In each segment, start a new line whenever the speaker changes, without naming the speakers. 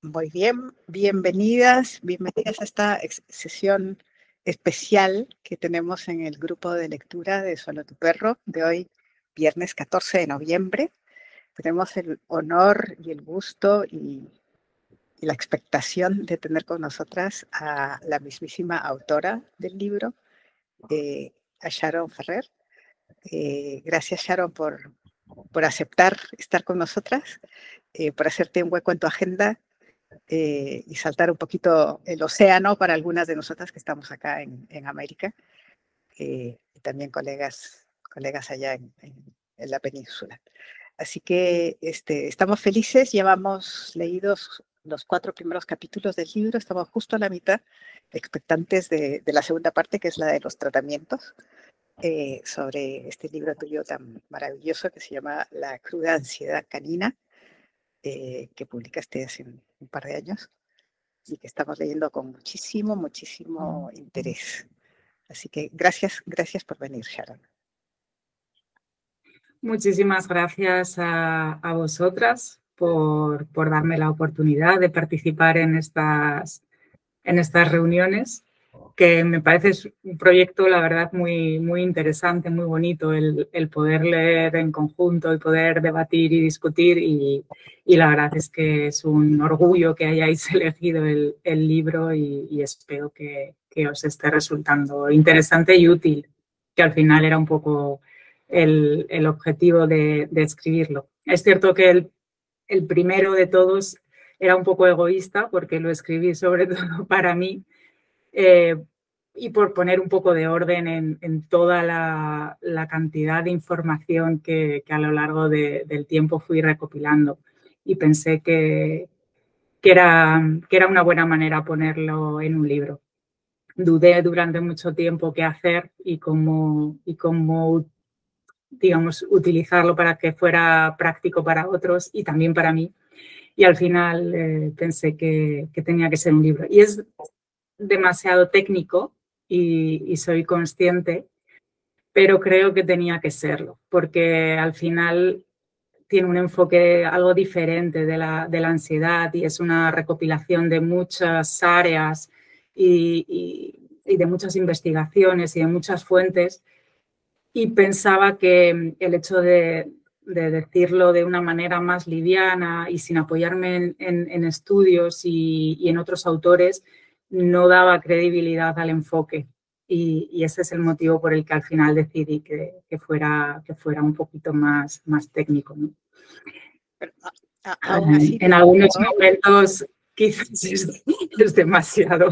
Muy bien, bienvenidas a esta sesión especial que tenemos en el grupo de lectura de Solo tu perro de hoy, viernes 14 de noviembre. Tenemos el honor y el gusto y la expectación de tener con nosotras a la mismísima autora del libro, a Sharon Ferrer. Gracias, Sharon, por aceptar estar con nosotras, por hacerte un hueco en tu agenda y saltar un poquito el océano para algunas de nosotras que estamos acá en América, y también colegas allá en la península. Así que estamos felices, llevamos leídos los 4 primeros capítulos del libro, estamos justo a la mitad, expectantes de la segunda parte, que es la de los tratamientos, sobre este libro tuyo tan maravilloso que se llama La cruda ansiedad canina, que publicaste hace un par de años y que estamos leyendo con muchísimo interés. Así que gracias por venir, Sharon.
Muchísimas gracias a vosotras por darme la oportunidad de participar en estas reuniones, que me parece un proyecto, la verdad, muy interesante, muy bonito, el poder leer en conjunto y poder debatir y discutir, y la verdad es que es un orgullo que hayáis elegido el libro y espero que os esté resultando interesante y útil, que al final era un poco el objetivo de escribirlo. Es cierto que el primero de todos era un poco egoísta porque lo escribí sobre todo para mí, y por poner un poco de orden en toda la cantidad de información que a lo largo del tiempo fui recopilando, y pensé que era una buena manera ponerlo en un libro. Dudé durante mucho tiempo qué hacer y cómo digamos, utilizarlo para que fuera práctico para otros y también para mí. Y al final pensé que tenía que ser un libro. Y es demasiado técnico y soy consciente, pero creo que tenía que serlo, porque al final tiene un enfoque algo diferente de la ansiedad y es una recopilación de muchas áreas y de muchas investigaciones y de muchas fuentes. Y pensaba que el hecho de decirlo de una manera más liviana y sin apoyarme en estudios y en otros autores no daba credibilidad al enfoque. Y ese es el motivo por el que al final decidí que fuera un poquito más técnico, ¿no?
Pero, aún así,
en algunos momentos quizás es demasiado.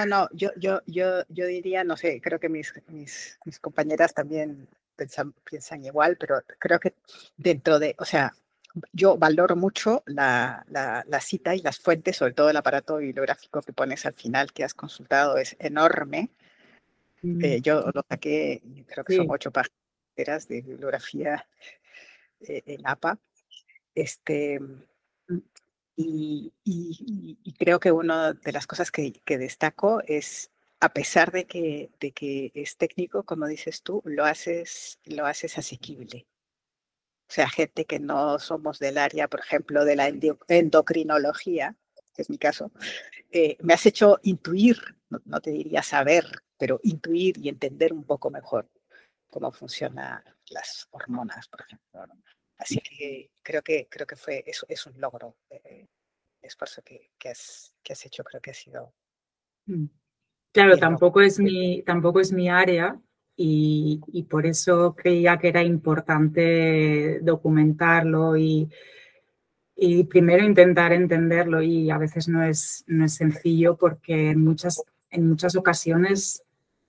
No, yo diría, no sé, creo que mis compañeras también piensan igual, pero creo que dentro de, o sea, yo valoro mucho la cita y las fuentes, sobre todo el aparato bibliográfico que pones al final, que has consultado, es enorme. Yo lo saqué, creo que son 8 páginas de bibliografía en APA. Y creo que una de las cosas que destaco es, a pesar de que es técnico, como dices tú, lo haces asequible. O sea, gente que no somos del área, por ejemplo, de la endocrinología, que es mi caso, me has hecho intuir, no te diría saber, pero intuir y entender un poco mejor cómo funcionan las hormonas, por ejemplo, ¿no? Así que creo que es un logro. El esfuerzo que has hecho, creo que ha sido...
Claro, tampoco es mi área y por eso creía que era importante documentarlo y primero intentar entenderlo, y a veces no es sencillo porque en muchas ocasiones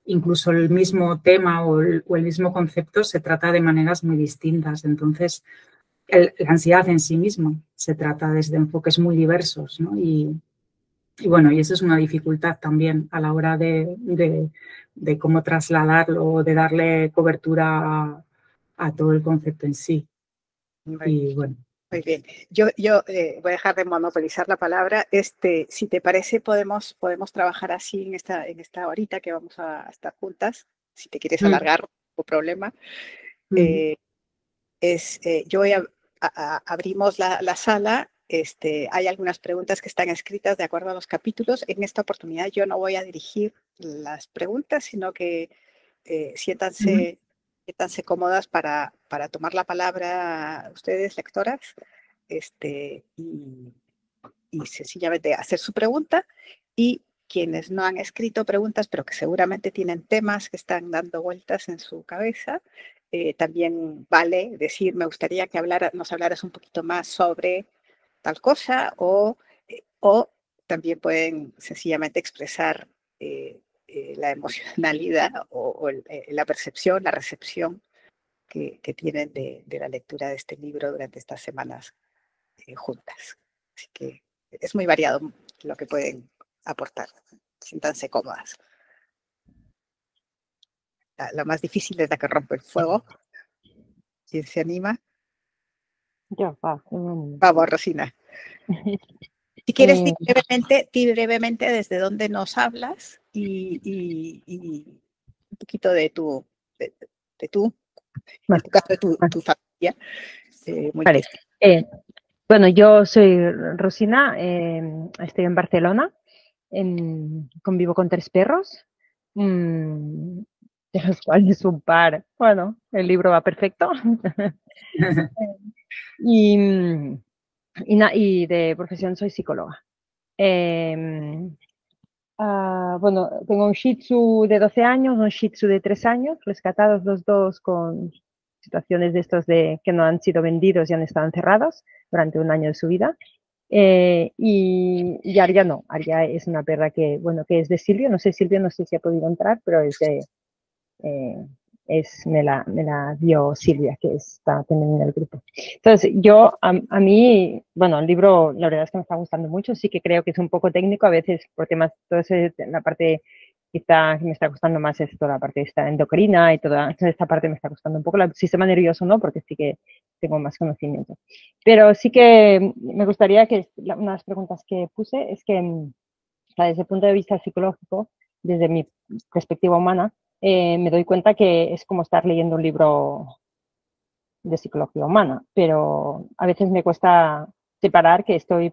incluso el mismo tema o el mismo concepto se trata de maneras muy distintas. Entonces, la ansiedad en sí misma se trata desde enfoques muy diversos, ¿no? Y bueno, y eso es una dificultad también a la hora de cómo trasladarlo o de darle cobertura a todo el concepto en sí. Y bueno.
Muy bien. Yo voy a dejar de monopolizar la palabra. Si te parece, podemos trabajar así en esta horita que vamos a estar juntas. Si te quieres alargar, no hay problema. Yo voy abrimos la sala Hay algunas preguntas que están escritas de acuerdo a los capítulos. En esta oportunidad yo no voy a dirigir las preguntas, sino que siéntanse cómodas para tomar la palabra ustedes, lectoras, y sencillamente hacer su pregunta. Y quienes no han escrito preguntas, pero que seguramente tienen temas que están dando vueltas en su cabeza, también vale decir, me gustaría que nos hablaras un poquito más sobre tal cosa, o también pueden sencillamente expresar la emocionalidad o la percepción, la recepción que tienen de la lectura de este libro durante estas semanas juntas. Así que es muy variado lo que pueden aportar. Siéntanse cómodas. La más difícil es la que rompe el fuego. ¿Quién se anima?
Yo,
Vamos, Rosina. Si quieres, di brevemente desde dónde nos hablas y un poquito de tu en tu caso, de tu familia.
Vale. Bueno, yo soy Rosina, estoy en Barcelona, convivo con 3 perros, de los cuales un par, bueno, el libro va perfecto. y de profesión soy psicóloga. Bueno, tengo un Shih Tzu de 12 años, un Shih Tzu de 3 años, rescatados los dos con situaciones de estos que no han sido vendidos y han estado encerrados durante un año de su vida. Y Arya no, Arya es una perra que es de Silvio, no sé si ha podido entrar, pero me la dio Silvia, que está también en el grupo. Entonces, a mí, bueno, el libro la verdad es que me está gustando mucho, sí que creo que es un poco técnico a veces por temas, la parte quizá que me está gustando más es toda la parte esta endocrina y toda esta parte me está gustando un poco, el sistema nervioso no, porque sí que tengo más conocimiento. Pero sí que me gustaría que una de las preguntas que puse es que desde el punto de vista psicológico, desde mi perspectiva humana, me doy cuenta que es como estar leyendo un libro de psicología humana, pero a veces me cuesta separar que estoy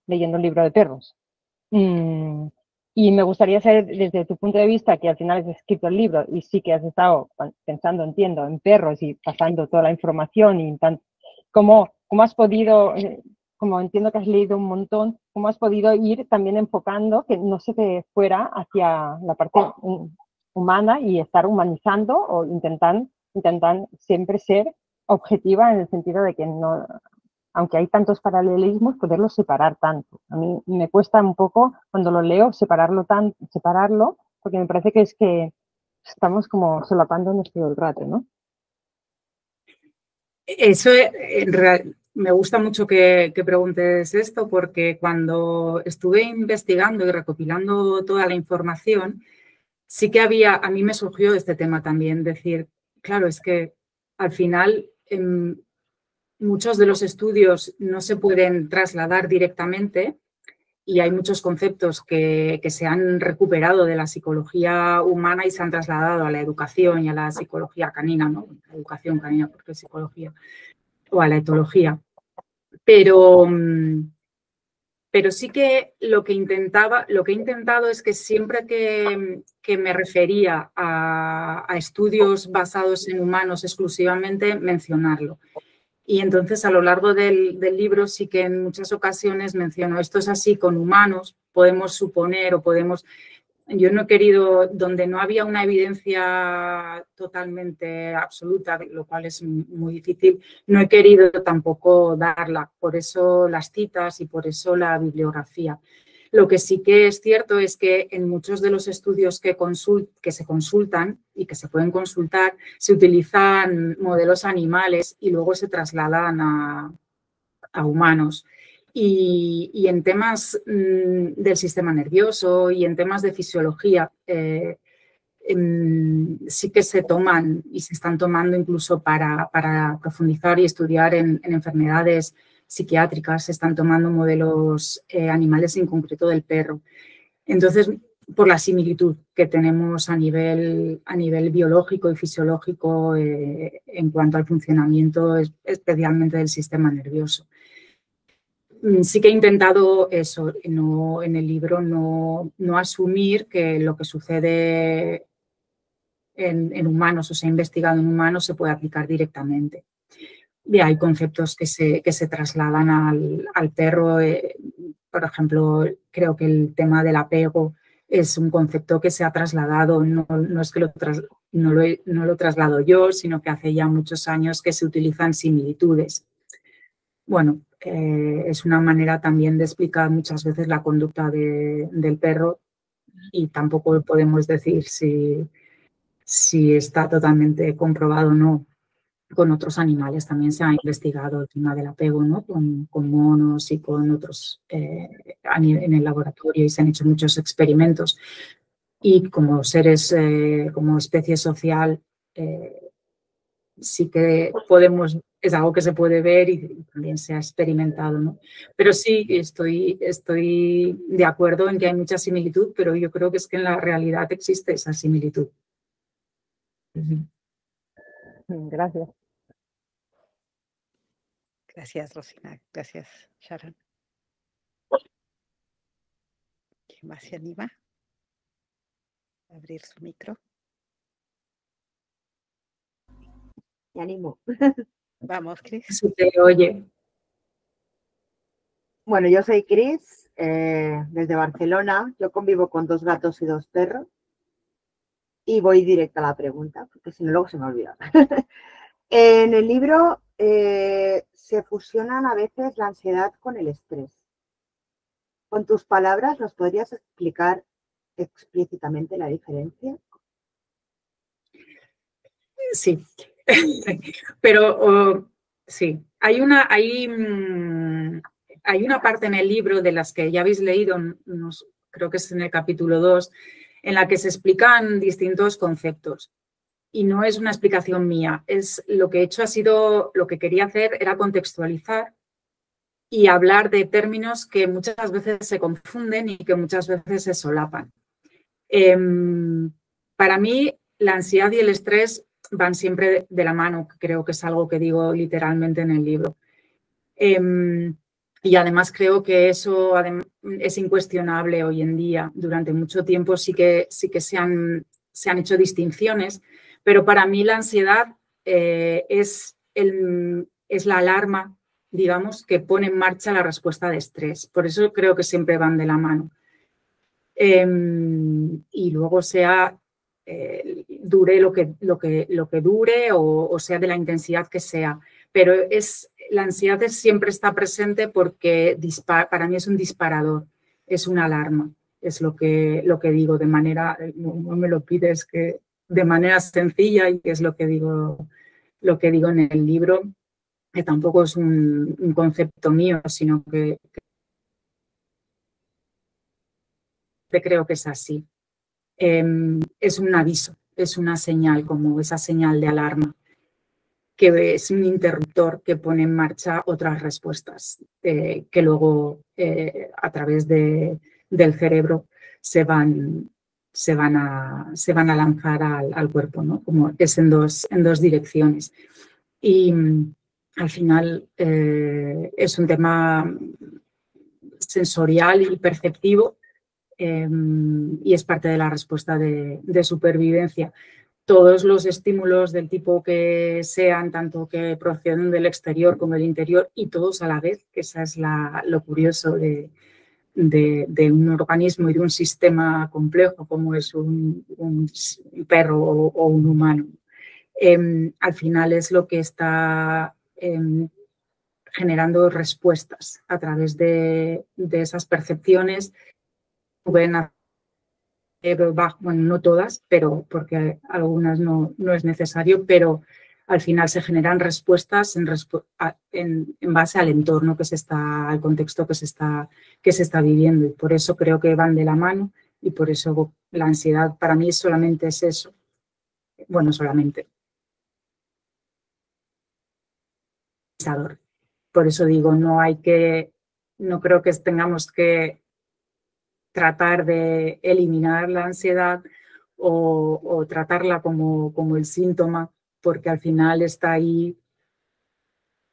leyendo un libro de perros. Y me gustaría saber, desde tu punto de vista, que al final has escrito el libro y sí que has estado pensando, entiendo, en perros y pasando toda la información, y ¿cómo has podido, como entiendo que has leído un montón, cómo has podido ir también enfocando que no se te fuera hacia la parte humana y estar humanizando o intentar siempre ser objetiva en el sentido de que no, aunque hay tantos paralelismos, poderlos separar tanto? A mí me cuesta un poco cuando lo leo separarlo, porque me parece que es que estamos como solapándonos todo el rato, ¿no?
Eso me gusta mucho que preguntes esto, porque cuando estuve investigando y recopilando toda la información, sí que a mí me surgió este tema también, decir, claro, es que al final muchos de los estudios no se pueden trasladar directamente y hay muchos conceptos que se han recuperado de la psicología humana y se han trasladado a la educación y a la psicología canina, ¿no? La educación canina, porque es psicología, o a la etología. Pero sí que lo que he intentado es que siempre que me refería a estudios basados en humanos exclusivamente, mencionarlo. Y entonces, a lo largo del libro, sí que en muchas ocasiones menciono, esto es así con humanos, podemos suponer o podemos... Yo no he querido, donde no había una evidencia totalmente absoluta, lo cual es muy difícil, no he querido tampoco darla. Por eso las citas y por eso la bibliografía. Lo que sí que es cierto es que en muchos de los estudios que se consultan y que se pueden consultar, se utilizan modelos animales y luego se trasladan a humanos. Y en temas del sistema nervioso y en temas de fisiología, sí que se toman y se están tomando incluso para profundizar y estudiar en enfermedades psiquiátricas, se están tomando modelos animales, en concreto del perro. Entonces, por la similitud que tenemos a nivel biológico y fisiológico en cuanto al funcionamiento, especialmente del sistema nervioso. sí que he intentado eso, no, en el libro no asumir que lo que sucede en humanos o se ha investigado en humanos se puede aplicar directamente. Y hay conceptos que se trasladan al perro. Por ejemplo, creo que el tema del apego es un concepto que se ha trasladado, no es que no lo traslado yo, sino que hace ya muchos años que se utilizan similitudes. Bueno, es una manera también de explicar muchas veces la conducta del perro y tampoco podemos decir si está totalmente comprobado o no. Con otros animales también se ha investigado el tema del apego, ¿no? Con monos y con otros en el laboratorio, y se han hecho muchos experimentos. Y como seres, como especie social, sí que es algo que se puede ver y también se ha experimentado, ¿no? Pero sí, estoy de acuerdo en que hay mucha similitud, pero yo creo que es que en la realidad existe esa similitud.
Gracias.
Gracias, Rosina. Gracias, Sharon. ¿Quién más se anima a abrir su micro?
Me animo.
Vamos, Cris.
Se te oye.
Bueno, yo soy Cris, desde Barcelona. Yo convivo con 2 gatos y 2 perros. Y voy directa a la pregunta, porque si no luego se me olvida. En el libro se fusionan a veces la ansiedad con el estrés. Con tus palabras, ¿nos podrías explicar explícitamente la diferencia?
Sí, pero sí, hay una parte en el libro de las que ya habéis leído, creo que es en el capítulo 2, en la que se explican distintos conceptos. Y no es una explicación mía, lo que he hecho lo que quería hacer era contextualizar y hablar de términos que muchas veces se confunden y que muchas veces se solapan. Para mí, la ansiedad y el estrés van siempre de la mano, creo que es algo que digo literalmente en el libro. Y además creo que eso es incuestionable hoy en día. Durante mucho tiempo sí que se han hecho distinciones, pero para mí la ansiedad es la alarma, digamos, que pone en marcha la respuesta de estrés. Por eso creo que siempre van de la mano. Y luego dure lo que dure o sea de la intensidad que sea. Pero la ansiedad siempre está presente porque para mí es un disparador, es una alarma. Es lo que digo de manera, no me lo pides, que de manera sencilla, y que es lo que digo en el libro, que tampoco es un concepto mío, sino que creo que es así. Es un aviso, es una señal, como esa señal de alarma, que es un interruptor que pone en marcha otras respuestas que luego a través del cerebro se van a lanzar al cuerpo, ¿no? Como es en dos direcciones. Y al final es un tema sensorial y perceptivo, y es parte de la respuesta de supervivencia. Todos los estímulos del tipo que sean, tanto que proceden del exterior como del interior, y todos a la vez, que esa es lo curioso de un organismo y de un sistema complejo como es un perro o un humano. Al final es lo que está generando respuestas a través de esas percepciones. Bueno, no todas, pero porque algunas no es necesario, pero al final se generan respuestas en base al entorno al contexto que se está viviendo, y por eso creo que van de la mano, y por eso la ansiedad para mí solamente es eso. Bueno, solamente. Por eso digo, no creo que tengamos que tratar de eliminar la ansiedad o tratarla como el síntoma, porque al final está ahí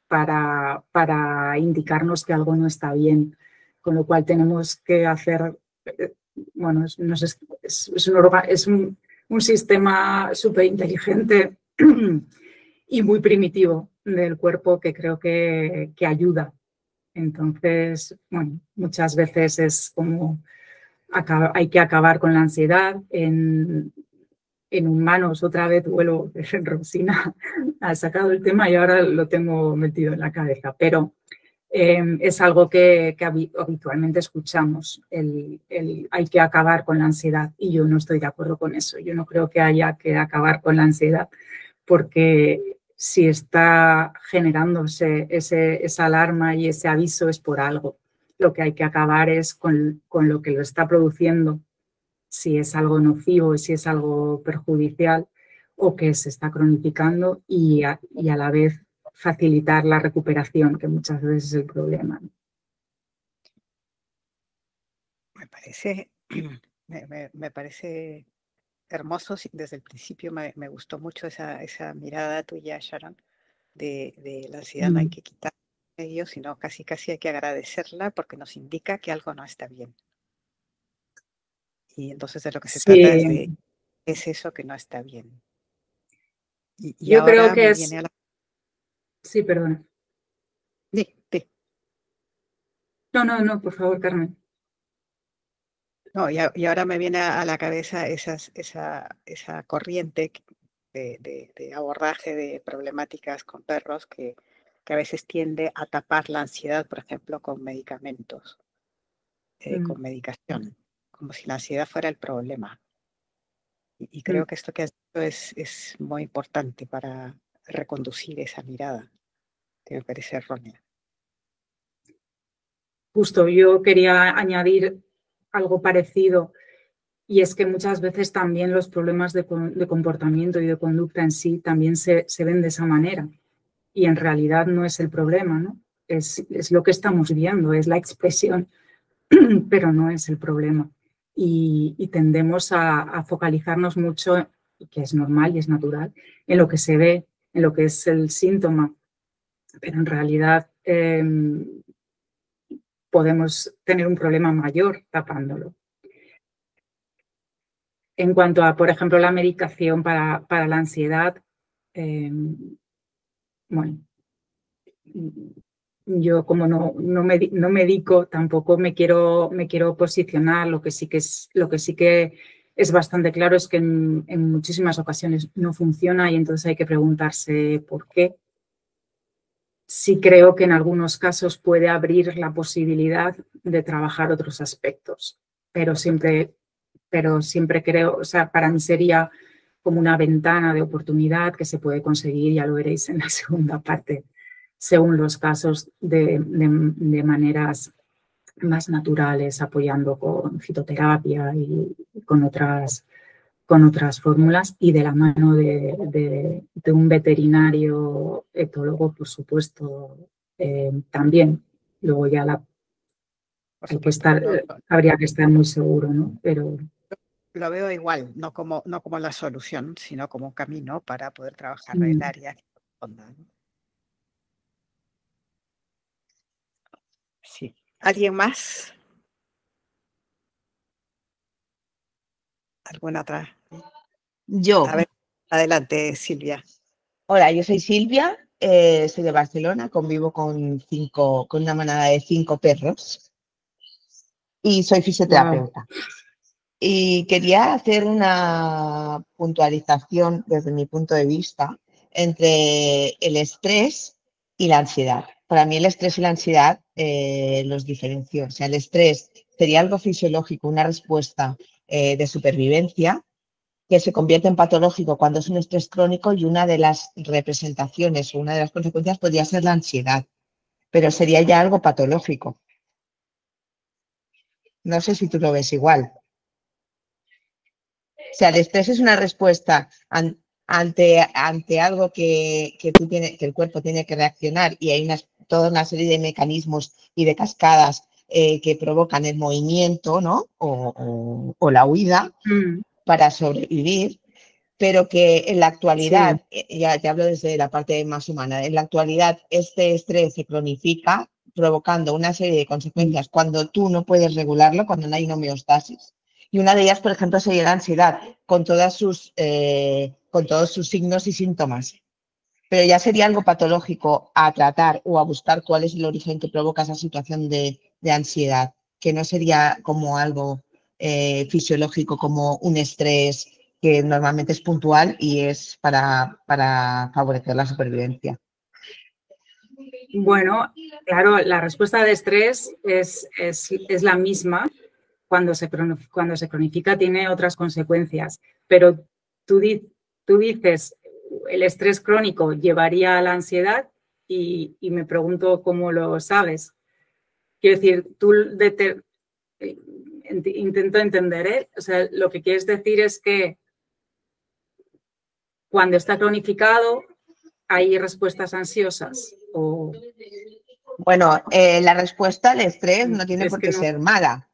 para indicarnos que algo no está bien, con lo cual tenemos que hacer, bueno, es un sistema súper inteligente y muy primitivo del cuerpo que creo que ayuda. Entonces, bueno, muchas veces es como hay que acabar con la ansiedad. En humanos, otra vez vuelvo, Rosina ha sacado el tema y ahora lo tengo metido en la cabeza, pero es algo que habitualmente escuchamos, hay que acabar con la ansiedad, y yo no estoy de acuerdo con eso. Yo no creo que haya que acabar con la ansiedad, porque si está generándose esa alarma y ese aviso es por algo. Lo que hay que acabar es con lo que lo está produciendo, si es algo nocivo, si es algo perjudicial o que se está cronificando, y a la vez facilitar la recuperación, que muchas veces es el problema.
Me parece hermoso. Desde el principio me gustó mucho esa mirada tuya, Sharon, de la ansiedad. No hay que quitar ello, sino casi hay que agradecerla, porque nos indica que algo no está bien. Y entonces de lo que se trata es eso que no está bien. Y
yo
ahora
creo que
viene a la...
Sí, perdona.
Sí.
No, por favor, Carmen.
No, y ahora me viene a la cabeza esa corriente de abordaje de problemáticas con perros que a veces tiende a tapar la ansiedad, por ejemplo, con medicamentos, con medicación, como si la ansiedad fuera el problema. Y creo que esto que has dicho es muy importante para reconducir esa mirada, que me parece errónea.
Justo, yo quería añadir algo parecido, y es que muchas veces también los problemas de comportamiento y de conducta en sí también se ven de esa manera, y en realidad no es el problema, ¿no? Es lo que estamos viendo, es la expresión, pero no es el problema. Y tendemos a focalizarnos mucho, que es normal y es natural, en lo que se ve, en lo que es el síntoma, pero en realidad podemos tener un problema mayor tapándolo. En cuanto a, por ejemplo, la medicación para la ansiedad, bueno, yo como no medico, tampoco me quiero posicionar. Lo que sí que es bastante claro es que en muchísimas ocasiones no funciona, y entonces hay que preguntarse por qué. Sí creo que en algunos casos puede abrir la posibilidad de trabajar otros aspectos, pero siempre creo, o sea, para mí sería como una ventana de oportunidad que se puede conseguir, ya lo veréis en la segunda parte, según los casos, de maneras más naturales, apoyando con fitoterapia y con otras fórmulas, y de la mano de un veterinario etólogo, por supuesto, también. Luego ya habría que estar muy seguro, ¿no? Pero
lo veo igual, no como la solución, sino como un camino para poder trabajar en el área que corresponda, ¿no? Sí. ¿Alguien más? ¿Alguna otra?
Yo.
A ver, adelante, Silvia.
Hola, yo soy Silvia, soy de Barcelona, convivo con una manada de 5 perros y soy fisioterapeuta. Wow. Y quería hacer una puntualización desde mi punto de vista entre el estrés y la ansiedad. Para mí el estrés y la ansiedad los diferencio. O sea, el estrés sería algo fisiológico, una respuesta de supervivencia, que se convierte en patológico cuando es un estrés crónico, y una de las representaciones o una de las consecuencias podría ser la ansiedad, pero sería ya algo patológico. No sé si tú lo ves igual. O sea, el estrés es una respuesta ante algo que el cuerpo tiene que reaccionar, y hay toda una serie de mecanismos y de cascadas que provocan el movimiento, ¿no? o la huida para sobrevivir. pero que en la actualidad,
Sí.
ya te hablo desde la parte más humana, en la actualidad este estrés se cronifica provocando una serie de consecuencias cuando tú no puedes regularlo, cuando no hay una homeostasis. Y una de ellas, por ejemplo, sería la ansiedad, con todos sus signos y síntomas. Pero ya sería algo patológico a tratar o a buscar cuál es el origen que provoca esa situación de ansiedad, que no sería como algo fisiológico, como un estrés que normalmente es puntual y es para favorecer la supervivencia.
Bueno, claro, la respuesta de estrés es la misma. Cuando se cronifica tiene otras consecuencias, pero tú dices, el estrés crónico llevaría a la ansiedad y me pregunto cómo lo sabes. Quiero decir, intento entender, ¿eh? O sea, lo que quieres decir es que cuando está cronificado hay respuestas ansiosas o...
Bueno, la respuesta al estrés no tiene por qué
no.
ser mala.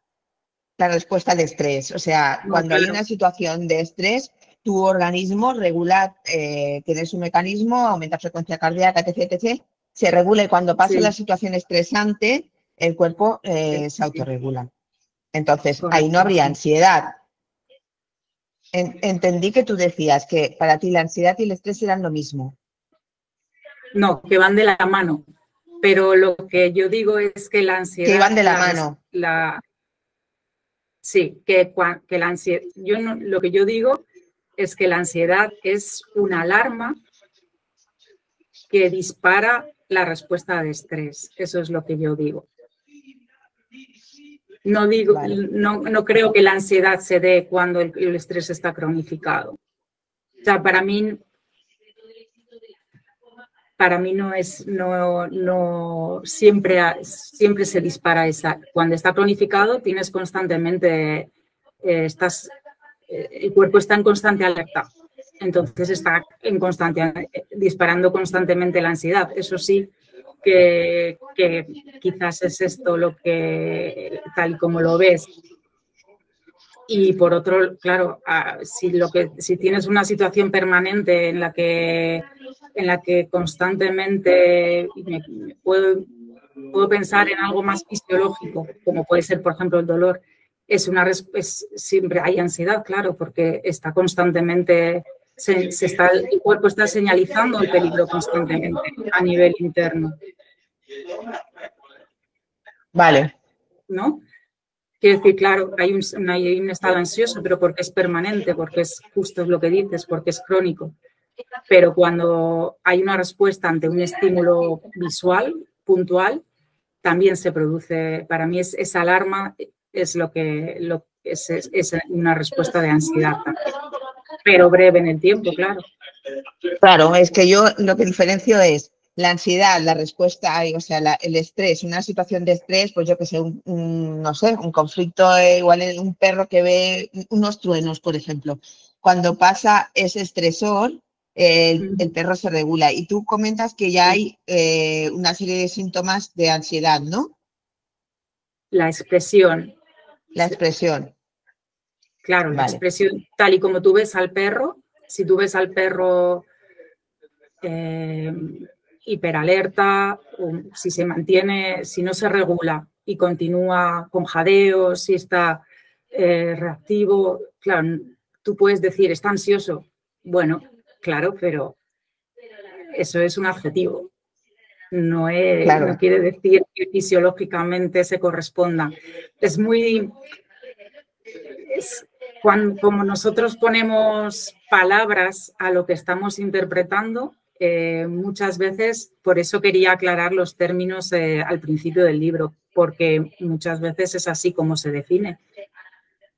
La respuesta al estrés, o sea,
No,
cuando
claro.
hay una situación de estrés, tu organismo regula, tienes un mecanismo, aumenta frecuencia cardíaca, etc., etc., se regula y cuando pasa
Sí.
la situación estresante, el cuerpo
Sí.
se autorregula. Entonces, ahí no
Correcto,
habría
sí.
ansiedad. Entendí que tú decías que para ti la ansiedad y el estrés eran lo mismo.
No, que van de la mano. Pero lo que yo digo es que la ansiedad...
Que iban de la mano.
Sí, que la ansiedad... lo que yo digo es que la ansiedad es una alarma que dispara la respuesta de estrés. Eso es lo que yo digo. No digo,
Vale.
no creo que la ansiedad se dé cuando el estrés está cronificado. O sea, para mí no siempre se dispara esa. Cuando está cronificado tienes constantemente, el cuerpo está en constante alerta. Entonces está disparando constantemente la ansiedad. Eso sí que quizás es esto lo que, tal como lo ves. Y por otro, claro, si tienes una situación permanente en la que constantemente puedo pensar en algo más fisiológico, como puede ser, por ejemplo, el dolor, siempre hay ansiedad, claro, porque está constantemente, el cuerpo está señalizando el peligro constantemente a nivel interno.
Vale.
¿No? Quiero decir, claro, hay un estado ansioso, pero porque es permanente, porque es justo lo que dices, porque es crónico. Pero cuando hay una respuesta ante un estímulo visual, puntual, también se produce, para mí esa alarma es es una respuesta de ansiedad también, pero breve en el tiempo, claro.
Claro, es que yo lo que diferencio es la ansiedad, la respuesta, o sea, el estrés, una situación de estrés, pues yo que sé, no sé, un conflicto, igual un perro que ve unos truenos, por ejemplo. Cuando pasa ese estresor, el perro se regula. Y tú comentas que ya hay una serie de síntomas de ansiedad, ¿no?
La expresión.
La expresión.
Claro, la expresión, tal y como tú ves al perro, si tú ves al perro hiperalerta, si se mantiene, si no se regula y continúa con jadeos, si está reactivo, claro, tú puedes decir, está ansioso. Bueno, claro, pero eso es un adjetivo. No quiere decir que fisiológicamente se corresponda. Es muy... como nosotros ponemos palabras a lo que estamos interpretando, muchas veces, por eso quería aclarar los términos al principio del libro, porque muchas veces es así como se define.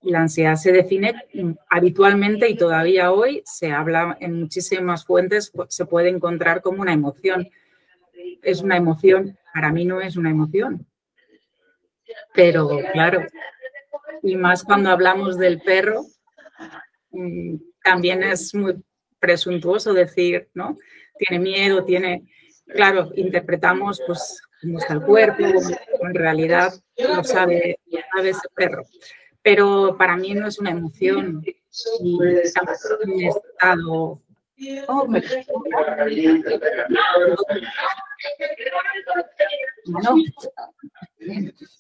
La ansiedad se define habitualmente y todavía hoy se habla en muchísimas fuentes, se puede encontrar como una emoción. Es una emoción, para mí no es una emoción. Pero claro, y más cuando hablamos del perro, también es muy presuntuoso decir, ¿no? Tiene miedo, claro, interpretamos pues cómo está el cuerpo, en realidad lo sabe ese perro. Pero para mí no es una emoción, y estamos en un estado... Oh, no,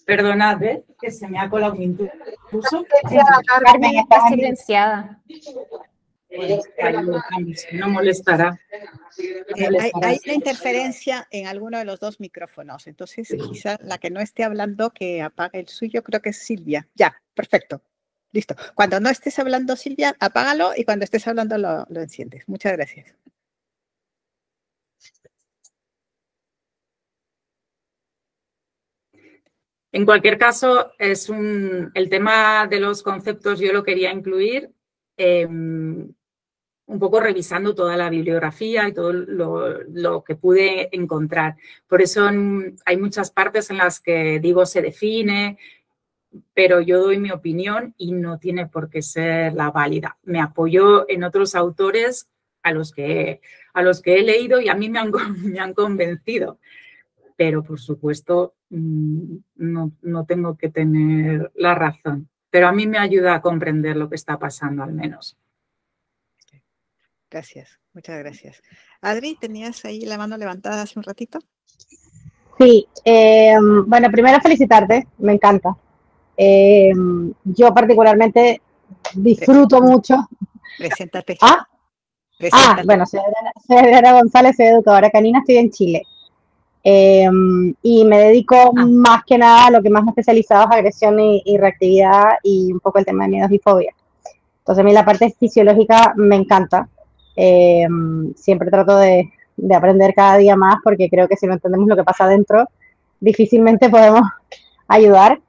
perdonad, que se me ha colado mi intruso.
Carmen, está silenciada.
No molestará.
Hay una interferencia en alguno de los dos micrófonos, entonces quizá la que no esté hablando que apague el suyo, creo que es Silvia. Ya, perfecto. Listo. Cuando no estés hablando, Silvia, apágalo y cuando estés hablando lo enciendes. Muchas gracias.
En cualquier caso, el tema de los conceptos yo lo quería incluir un poco revisando toda la bibliografía y todo lo que pude encontrar. Por eso hay muchas partes en las que digo se define, pero yo doy mi opinión y no tiene por qué ser la válida. Me apoyo en otros autores a los que he leído y a mí me han convencido. Pero, por supuesto, no tengo que tener la razón. Pero a mí me ayuda a comprender lo que está pasando, al menos.
Gracias, muchas gracias. Adri, ¿tenías ahí la mano levantada hace un ratito?
Sí, bueno, primero felicitarte, me encanta. Yo particularmente disfruto mucho.
Preséntate.
Preséntate. Bueno, soy Adriana González, soy educadora canina, estoy en Chile. Y me dedico más que nada a lo que más me he especializado es agresión y reactividad y un poco el tema de miedos y fobias. Entonces a mí la parte fisiológica me encanta. Siempre trato de aprender cada día más porque creo que si no entendemos lo que pasa adentro, difícilmente podemos ayudar.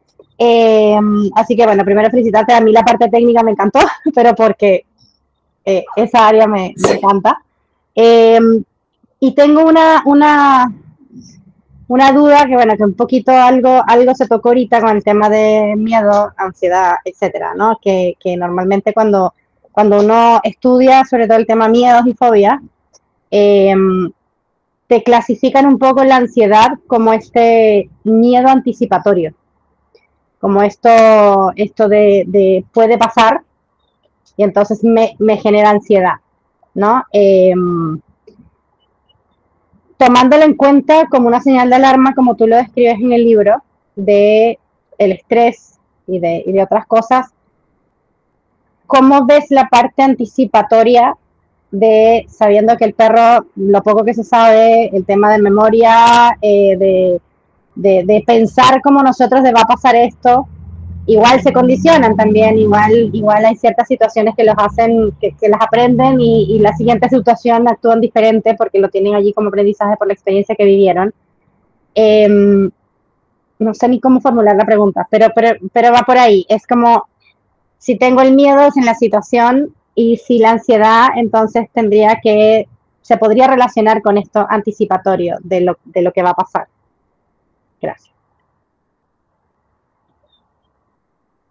Así que bueno, primero felicitarte. A mí la parte técnica me encantó, pero porque esa área me encanta. Y tengo una duda que, bueno, que un poquito algo se tocó ahorita con el tema de miedo, ansiedad, etcétera, ¿no? Que normalmente cuando uno estudia sobre todo el tema miedos y fobias, te clasifican un poco la ansiedad como este miedo anticipatorio, como esto de puede pasar y entonces me genera ansiedad, ¿no? Tomándolo en cuenta como una señal de alarma, como tú lo describes en el libro, de el estrés y de otras cosas, ¿cómo ves la parte anticipatoria de sabiendo que el perro, lo poco que se sabe, el tema de memoria, de pensar como nosotros de va a pasar esto, igual se condicionan también, igual hay ciertas situaciones que los hacen, que las aprenden y la siguiente situación actúan diferente porque lo tienen allí como aprendizaje por la experiencia que vivieron. No sé ni cómo formular la pregunta, pero va por ahí. Es como, si tengo el miedo es en la situación y si la ansiedad, entonces se podría relacionar con esto anticipatorio de lo que va a pasar. Gracias.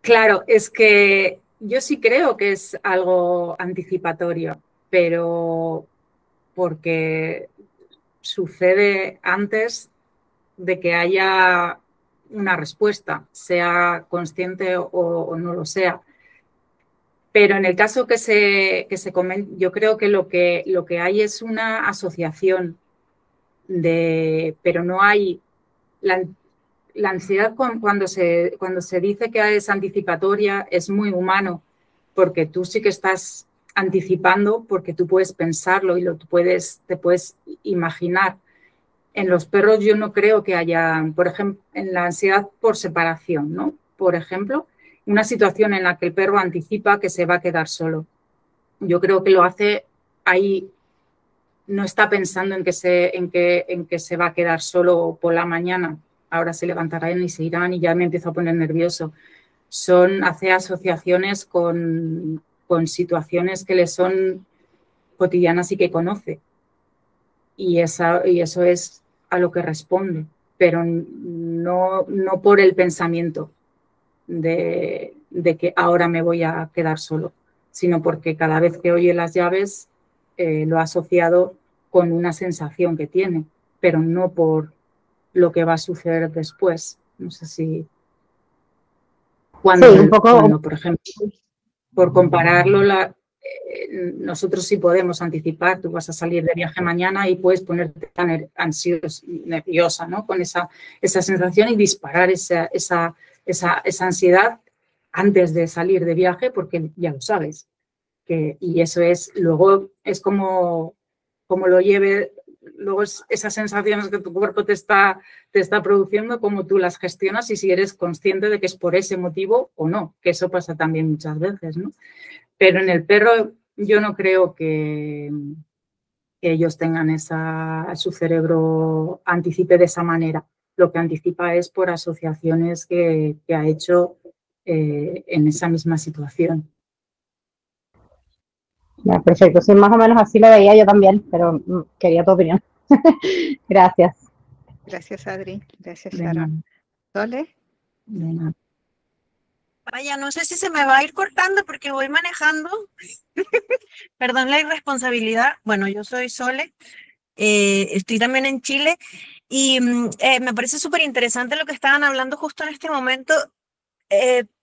Claro, es que yo sí creo que es algo anticipatorio, pero porque sucede antes de que haya una respuesta, sea consciente o no lo sea. Pero en el caso que se comenta, yo creo que lo que hay es una asociación pero no hay la ansiedad cuando se dice que es anticipatoria es muy humano, porque tú sí que estás anticipando, porque tú puedes pensarlo y te puedes imaginar. En los perros yo no creo que haya, por ejemplo, en la ansiedad por separación, ¿no? Por ejemplo, una situación en la que el perro anticipa que se va a quedar solo. Yo creo que lo hace ahí, no está pensando en que se va a quedar solo por la mañana. Ahora se levantarán y se irán y ya me empiezo a poner nervioso. Hace asociaciones con situaciones que le son cotidianas y que conoce. Y eso es a lo que responde, pero no por el pensamiento de que ahora me voy a quedar solo, sino porque cada vez que oye las llaves lo ha asociado con una sensación que tiene, pero no por lo que va a suceder después. No sé si...
Cuando, por ejemplo...
por compararlo, nosotros sí podemos anticipar. Tú vas a salir de viaje mañana y puedes ponerte tan ansiosa, nerviosa, ¿no? Con esa sensación y disparar esa ansiedad antes de salir de viaje, porque ya lo sabes. Y eso es, luego es como lo lleve, luego esas sensaciones que tu cuerpo te está produciendo, cómo tú las gestionas y si eres consciente de que es por ese motivo o no, que eso pasa también muchas veces, ¿no? Pero en el perro yo no creo que ellos tengan su cerebro anticipe de esa manera. Lo que anticipa es por asociaciones que ha hecho en esa misma situación.
Ya, perfecto, sí, más o menos así lo veía yo también, pero quería tu opinión. Gracias.
Gracias, Adri. Gracias, Sara. ¿Sole?
Vaya, no sé si se me va a ir cortando porque voy manejando. Perdón la irresponsabilidad. Bueno, yo soy Sole, estoy también en Chile y me parece súper interesante lo que estaban hablando justo en este momento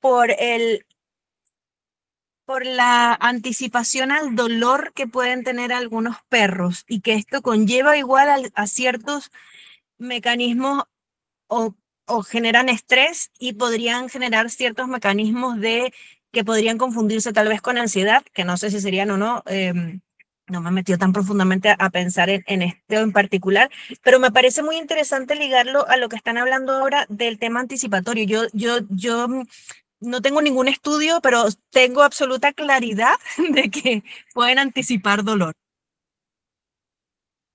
por la anticipación al dolor que pueden tener algunos perros y que esto conlleva igual a ciertos mecanismos o generan estrés y podrían generar ciertos mecanismos que podrían confundirse tal vez con ansiedad, que no sé si serían o no. No me metió tan profundamente a pensar en esto en particular, pero me parece muy interesante ligarlo a lo que están hablando ahora del tema anticipatorio. Yo no tengo ningún estudio, pero tengo absoluta claridad de que pueden anticipar dolor.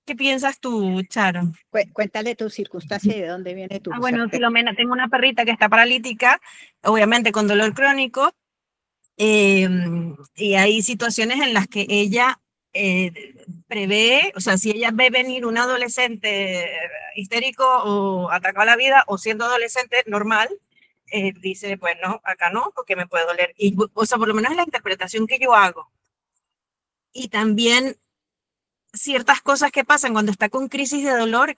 ¿Qué piensas tú, Charo?
Cuéntale tu circunstancia y de dónde viene tu...
Bueno, Filomena, tengo una perrita que está paralítica, obviamente con dolor crónico, y hay situaciones en las que ella prevé, o sea, si ella ve venir un adolescente histérico o atacado a la vida, o siendo adolescente normal, dice, pues no, acá no, porque me puede doler. Y, o sea, por lo menos es la interpretación que yo hago. Y también ciertas cosas que pasan cuando está con crisis de dolor,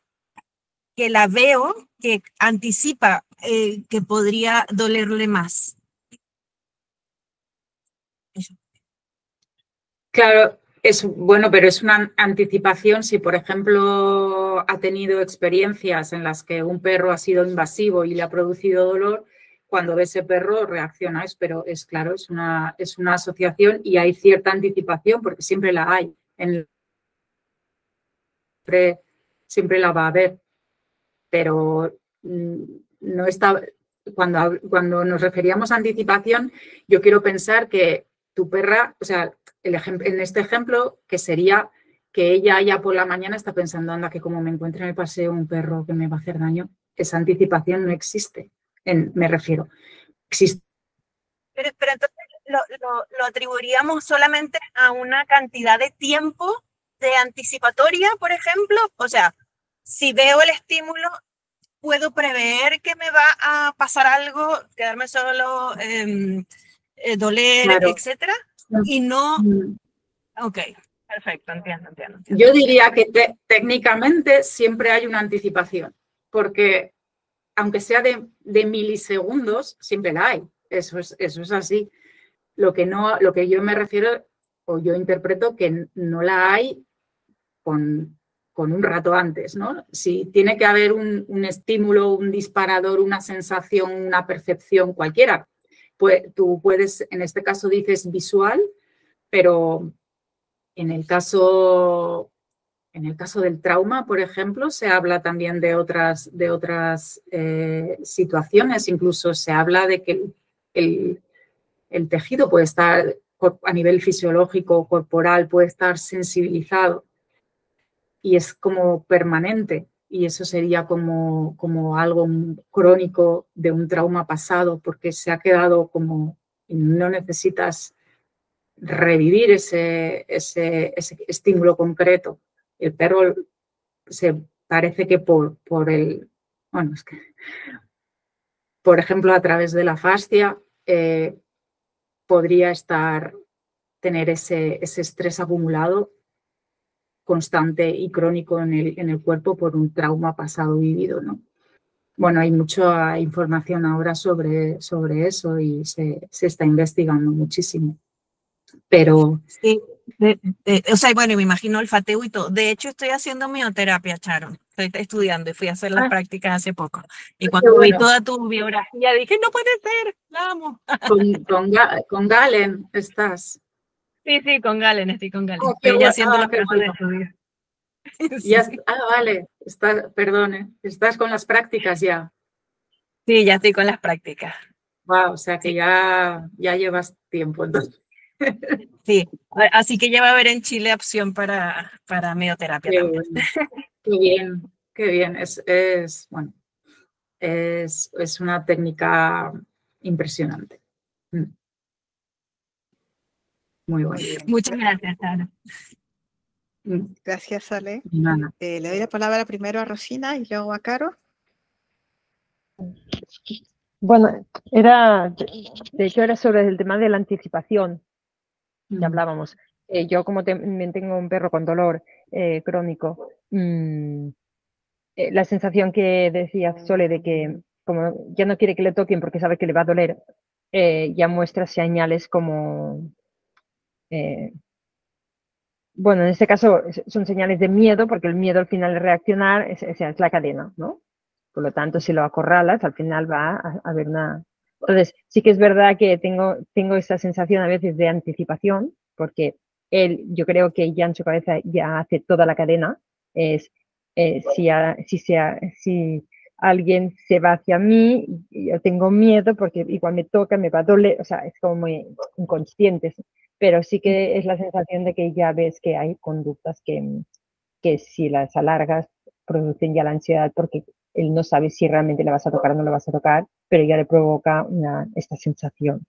que la veo, que anticipa que podría dolerle más. Eso.
Claro, pero es una anticipación si, por ejemplo, ha tenido experiencias en las que un perro ha sido invasivo y le ha producido dolor. Cuando ve ese perro reacciona, pero es claro, es una asociación y hay cierta anticipación porque siempre la hay, siempre la va a haber, pero no está. Cuando nos referíamos a anticipación, yo quiero pensar que tu perra, o sea, en este ejemplo, que sería que ella ya por la mañana está pensando, anda, que como me encuentre en el paseo un perro que me va a hacer daño, esa anticipación no existe, me refiero. Existe.
Pero entonces lo atribuiríamos solamente a una cantidad de tiempo de anticipatoria, por ejemplo. O sea, si veo el estímulo, puedo prever que me va a pasar algo, quedarme solo, doler,
claro,
etcétera, y no... Ok, perfecto, entiendo.
Yo diría que técnicamente siempre hay una anticipación, porque aunque sea de milisegundos, siempre la hay. Eso es así. Lo que yo me refiero, o yo interpreto que no la hay con un rato antes, ¿no? Si tiene que haber un estímulo, un disparador, una sensación, una percepción cualquiera, pues tú puedes, en este caso dices visual, pero en el caso del trauma, por ejemplo, se habla también de otras situaciones, incluso se habla de que el tejido puede estar, a nivel fisiológico, corporal, puede estar sensibilizado y es como permanente y eso sería como algo crónico de un trauma pasado porque se ha quedado como, no necesitas revivir ese estímulo concreto. El perro se parece que por ejemplo, a través de la fascia podría tener ese estrés acumulado constante y crónico en el cuerpo por un trauma pasado vivido, ¿no? Bueno, hay mucha información ahora sobre eso y se está investigando muchísimo. pero...
Sí, o sea, bueno, me imagino olfateo y todo. De hecho, estoy haciendo mioterapia, Sharon. Estoy estudiando y fui a hacer las prácticas hace poco. Y cuando vi toda tu biografía dije, no puede ser, la amo.
Con Galen estás.
Sí, con Galen, estoy con Galen. Estoy ya haciendo los casos de estudio.
Sí. Vale, perdone, estás con las prácticas ya.
Sí, ya estoy con las prácticas.
Wow, o sea que ya llevas tiempo entonces.
Sí, así que ya va a haber en Chile opción para medioterapia también.
Bueno, qué bien. Bueno, es una técnica impresionante. Muy bueno.
Muchas gracias, Sara.
Gracias, Ale.
Nada.
Le doy la palabra primero a Rosina y luego a Caro.
Bueno, de hecho era sobre el tema de la anticipación que hablábamos. Yo como también tengo un perro con dolor crónico, la sensación que decía Sole de que como ya no quiere que le toquen porque sabe que le va a doler, ya muestra señales como, bueno, en este caso son señales de miedo, porque el miedo al final de reaccionar es la cadena, ¿no? Por lo tanto, si lo acorralas, al final va a haber una... Entonces, sí que es verdad que tengo esa sensación a veces de anticipación, porque yo creo que ya en su cabeza ya hace toda la cadena. Es si alguien se va hacia mí, yo tengo miedo porque igual me toca, me va a doler, o sea, es como muy inconsciente, pero sí que es la sensación de que ya ves que hay conductas que si las alargas producen ya la ansiedad porque él no sabe si realmente le vas a tocar o no le vas a tocar, pero ya le provoca esta sensación.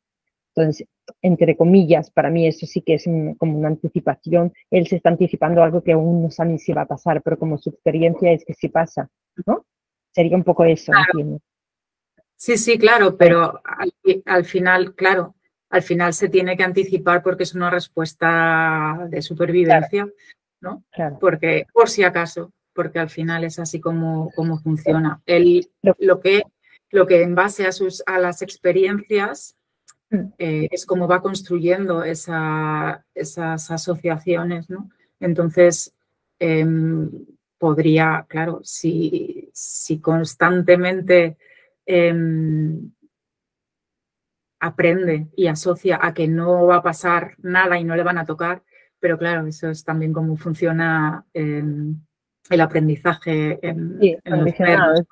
Entonces, entre comillas, para mí eso sí que es como una anticipación. Él se está anticipando algo que aún no sabe si va a pasar, pero como su experiencia es que sí pasa, ¿no? Sería un poco eso,
claro.
Entiendo.
Sí, claro, pero al final, claro, al final se tiene que anticipar porque es una respuesta de supervivencia, claro. ¿No?
Claro.
Porque, por si acaso, porque al final es así como funciona. Lo que en base a las experiencias es como va construyendo esas asociaciones, ¿no? Entonces, podría, claro, si constantemente aprende y asocia a que no va a pasar nada y no le van a tocar, pero claro, eso es también cómo funciona el aprendizaje en los perros.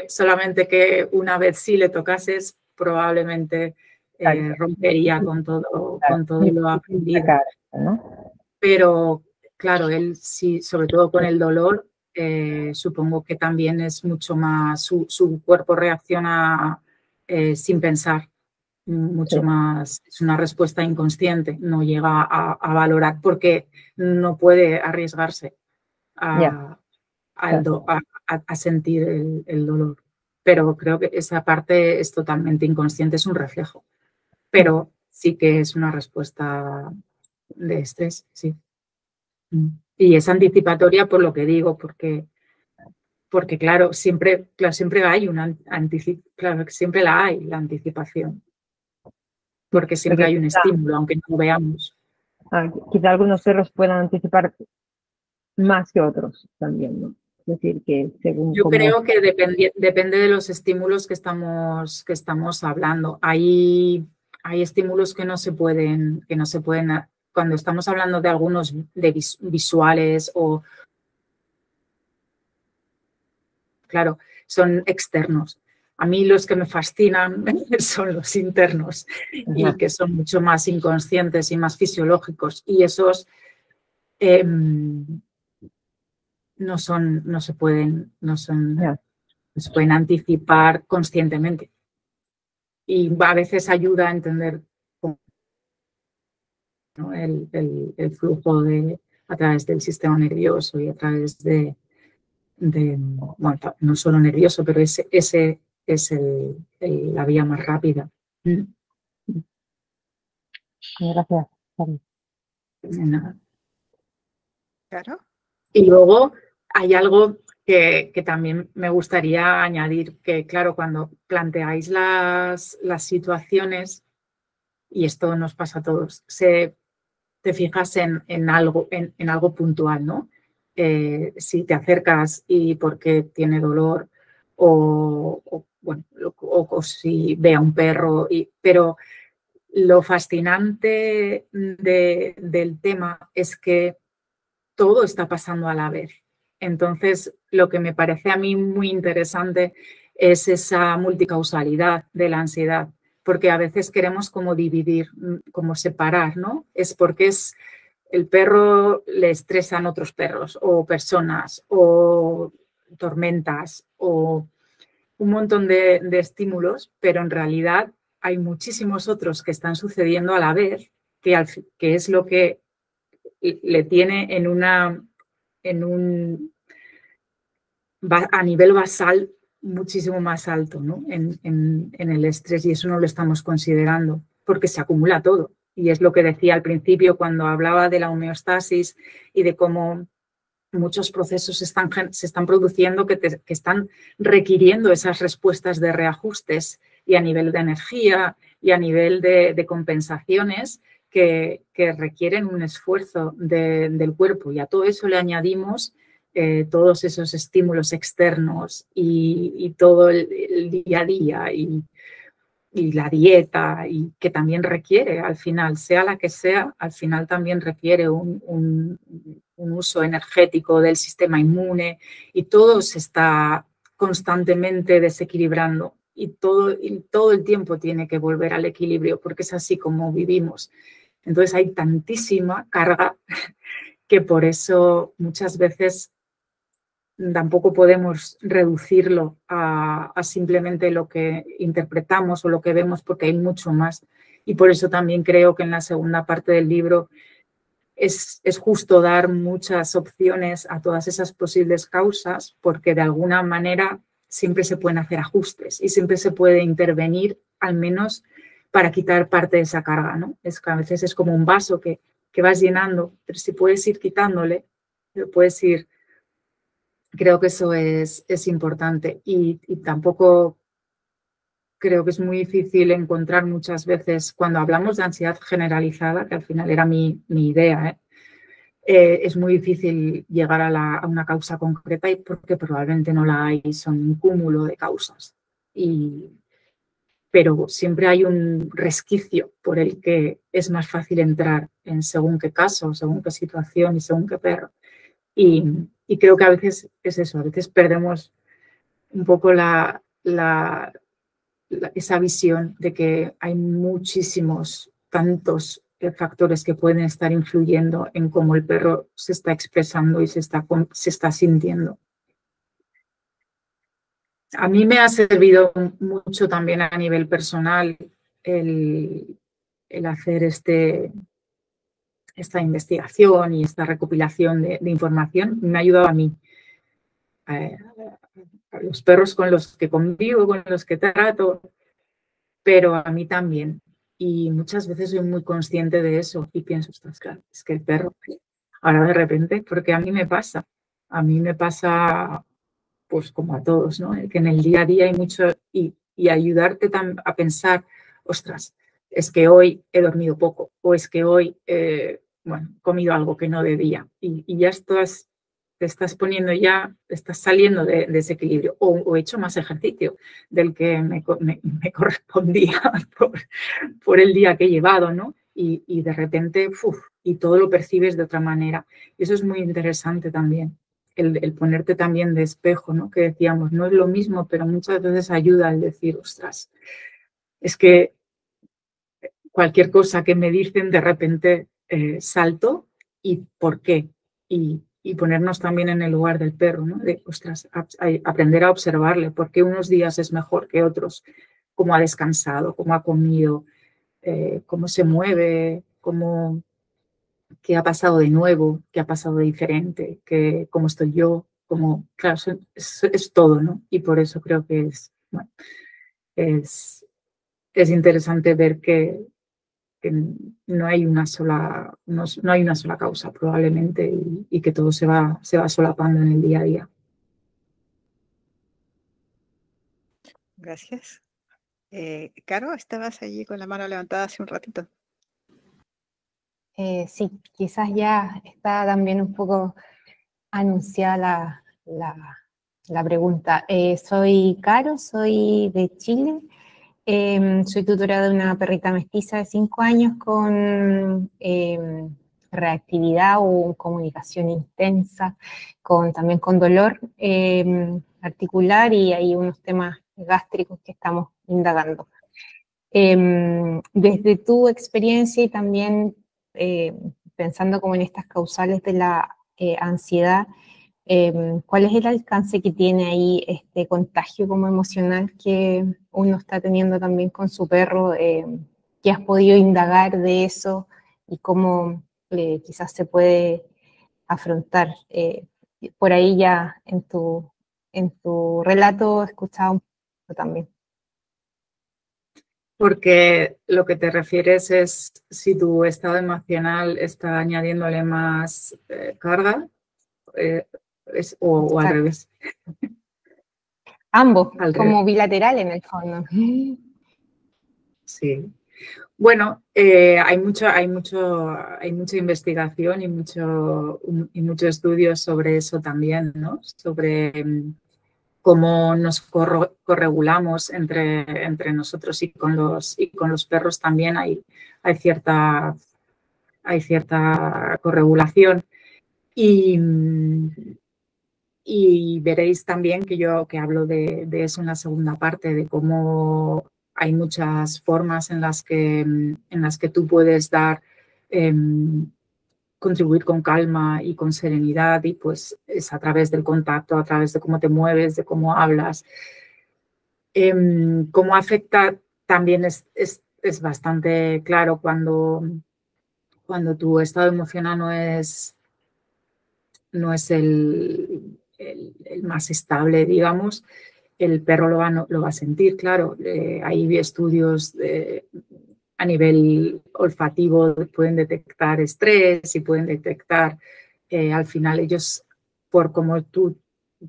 Solamente que una vez sí le tocases, probablemente rompería con todo lo aprendido.
¿No?
Pero claro, él sí, sobre todo con el dolor, supongo que también es mucho más, su cuerpo reacciona sin pensar, mucho más, es una respuesta inconsciente, no llega a valorar porque no puede arriesgarse a sentir el dolor. Pero creo que esa parte es totalmente inconsciente, es un reflejo, pero sí que es una respuesta de estrés, sí. Y es anticipatoria por lo que digo, porque claro, siempre hay una siempre la hay, la anticipación. Porque siempre hay un estímulo, aunque no lo veamos.
Quizá algunos perros puedan anticipar más que otros también, ¿no? Es decir, que según
yo creo que depende de los estímulos que estamos hablando. Hay estímulos que no se pueden, cuando estamos hablando de algunos visuales o claro, son externos. A mí los que me fascinan son los internos y que son mucho más inconscientes y más fisiológicos y esos no se pueden anticipar conscientemente. Y a veces ayuda a entender ¿no? el flujo a través del sistema nervioso y a través bueno, no solo nervioso, pero ese es la vía más rápida.
Gracias.
Nada.
Claro.
Y luego hay algo que también me gustaría añadir, que claro, cuando planteáis las situaciones, y esto nos pasa a todos, te fijas en algo puntual, ¿no? Si te acercas y porque tiene dolor o si ve a un perro, pero lo fascinante del tema es que todo está pasando a la vez. Entonces, lo que me parece a mí muy interesante es esa multicausalidad de la ansiedad, porque a veces queremos como dividir, como separar, ¿no? Es porque el perro le estresan otros perros o personas o tormentas o un montón de estímulos, pero en realidad hay muchísimos otros que están sucediendo a la vez, que es lo que le tiene a nivel basal muchísimo más alto, ¿no? en el estrés, y eso no lo estamos considerando porque se acumula todo. Y es lo que decía al principio cuando hablaba de la homeostasis y de cómo muchos procesos se están produciendo que están requiriendo esas respuestas de reajustes y a nivel de energía y a nivel de compensaciones que requieren un esfuerzo del cuerpo, y a todo eso le añadimos todos esos estímulos externos y todo el día a día y la dieta, y que también requiere al final, sea la que sea, al final también requiere un uso energético del sistema inmune, y todo se está constantemente desequilibrando y todo el tiempo tiene que volver al equilibrio porque es así como vivimos. Entonces hay tantísima carga que por eso muchas veces tampoco podemos reducirlo a simplemente lo que interpretamos o lo que vemos, porque hay mucho más. Y por eso también creo que en la segunda parte del libro es justo dar muchas opciones a todas esas posibles causas, porque de alguna manera siempre se pueden hacer ajustes y siempre se puede intervenir, al menos para quitar parte de esa carga, ¿no? Es que a veces es como un vaso que vas llenando, pero si puedes ir quitándole, puedes ir. Creo que eso es importante, y tampoco creo que es muy difícil encontrar muchas veces cuando hablamos de ansiedad generalizada, que al final era mi idea, es muy difícil llegar a una causa concreta, y porque probablemente no la hay, son un cúmulo de causas. Pero siempre hay un resquicio por el que es más fácil entrar en según qué caso, según qué situación y según qué perro. Y creo que a veces es eso, a veces perdemos un poco esa visión de que hay muchísimos, tantos factores que pueden estar influyendo en cómo el perro se está expresando y se está sintiendo. A mí me ha servido mucho también a nivel personal el hacer esta investigación y esta recopilación de información. Me ha ayudado a mí, a los perros con los que convivo, con los que trato, pero a mí también. Y muchas veces soy muy consciente de eso y pienso, ostras, claro, es que el perro, ahora de repente, porque a mí me pasa pues como a todos, ¿no? Que en el día a día hay mucho, y ayudarte a pensar, ostras, es que hoy he dormido poco, o es que hoy he comido algo que no debía, y ya te estás poniendo ya, estás saliendo de ese equilibrio, o he hecho más ejercicio del que me correspondía por el día que he llevado, ¿no? Y de repente, y todo lo percibes de otra manera. Y eso es muy interesante también, el ponerte también de espejo, ¿no? Que decíamos, no es lo mismo, pero muchas veces ayuda al decir, ostras, es que cualquier cosa que me dicen, de repente salto, ¿y por qué? Y ponernos también en el lugar del perro, ¿no? De, ostras, aprender a observarle, por qué unos días es mejor que otros, cómo ha descansado, cómo ha comido, cómo se mueve, qué ha pasado de nuevo, qué ha pasado de diferente, cómo estoy yo, claro, es todo, ¿no? Y por eso creo que es interesante ver que no hay una sola causa probablemente, y que todo se va solapando en el día a día.
Gracias. Caro, estabas allí con la mano levantada hace un ratito.
Sí, quizás ya está también un poco anunciada la pregunta. Soy Caro, soy de Chile. Soy tutora de una perrita mestiza de 5 años con reactividad o comunicación intensa, también con dolor articular, y hay unos temas gástricos que estamos indagando. Desde tu experiencia y también pensando como en estas causales de la ansiedad, ¿cuál es el alcance que tiene ahí este contagio como emocional que uno está teniendo también con su perro? ¿Qué has podido indagar de eso y cómo quizás se puede afrontar? Por ahí ya en tu relato he escuchado un poco también.
Porque lo que te refieres es si tu estado emocional está añadiéndole más carga o al revés.
Ambos, como bilateral en el fondo.
Sí. Bueno, hay mucha investigación y mucho estudio sobre eso también, ¿no? Sobre cómo nos corregulamos entre nosotros y con los perros también hay cierta corregulación. Y veréis también que hablo de eso en la segunda parte, de cómo hay muchas formas en las que tú puedes contribuir con calma y con serenidad, y pues es a través del contacto, a través de cómo te mueves, de cómo hablas. Cómo afecta también es bastante claro cuando tu estado emocional no es el más estable, digamos. El perro lo va a sentir, claro. Hay estudios a nivel olfativo, pueden detectar estrés y pueden detectar, al final ellos, por como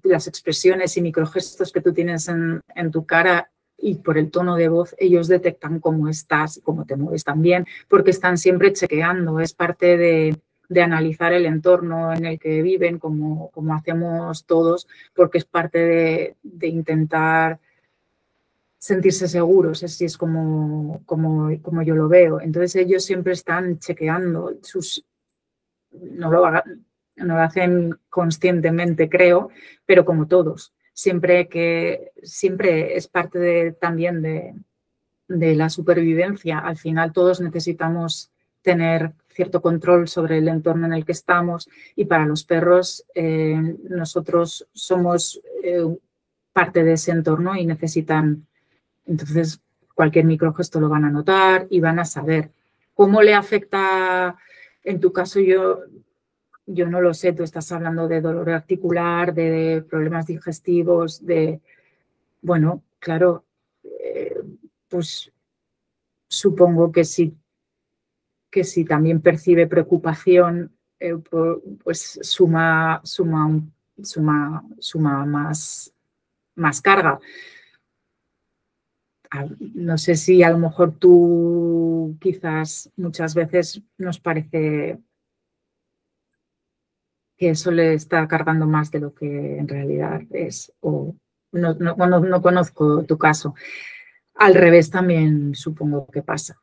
las expresiones y microgestos que tú tienes en tu cara y por el tono de voz, ellos detectan cómo estás, cómo te mueves también, porque están siempre chequeando. Es parte de analizar el entorno en el que viven, como hacemos todos, porque es parte de intentar sentirse seguros. Así es como yo lo veo. Entonces ellos siempre están chequeando no lo hacen conscientemente, creo, pero como todos. Siempre es parte también de la supervivencia. Al final todos necesitamos tener cierto control sobre el entorno en el que estamos, y para los perros nosotros somos parte de ese entorno y necesitan, entonces cualquier microgesto lo van a notar y van a saber. ¿Cómo le afecta? En tu caso yo no lo sé, tú estás hablando de dolor articular, de problemas digestivos, bueno, claro, pues supongo que si también percibe preocupación, pues suma más carga. No sé si a lo mejor tú quizás muchas veces nos parece que eso le está cargando más de lo que en realidad es, o no conozco tu caso. Al revés también supongo que pasa,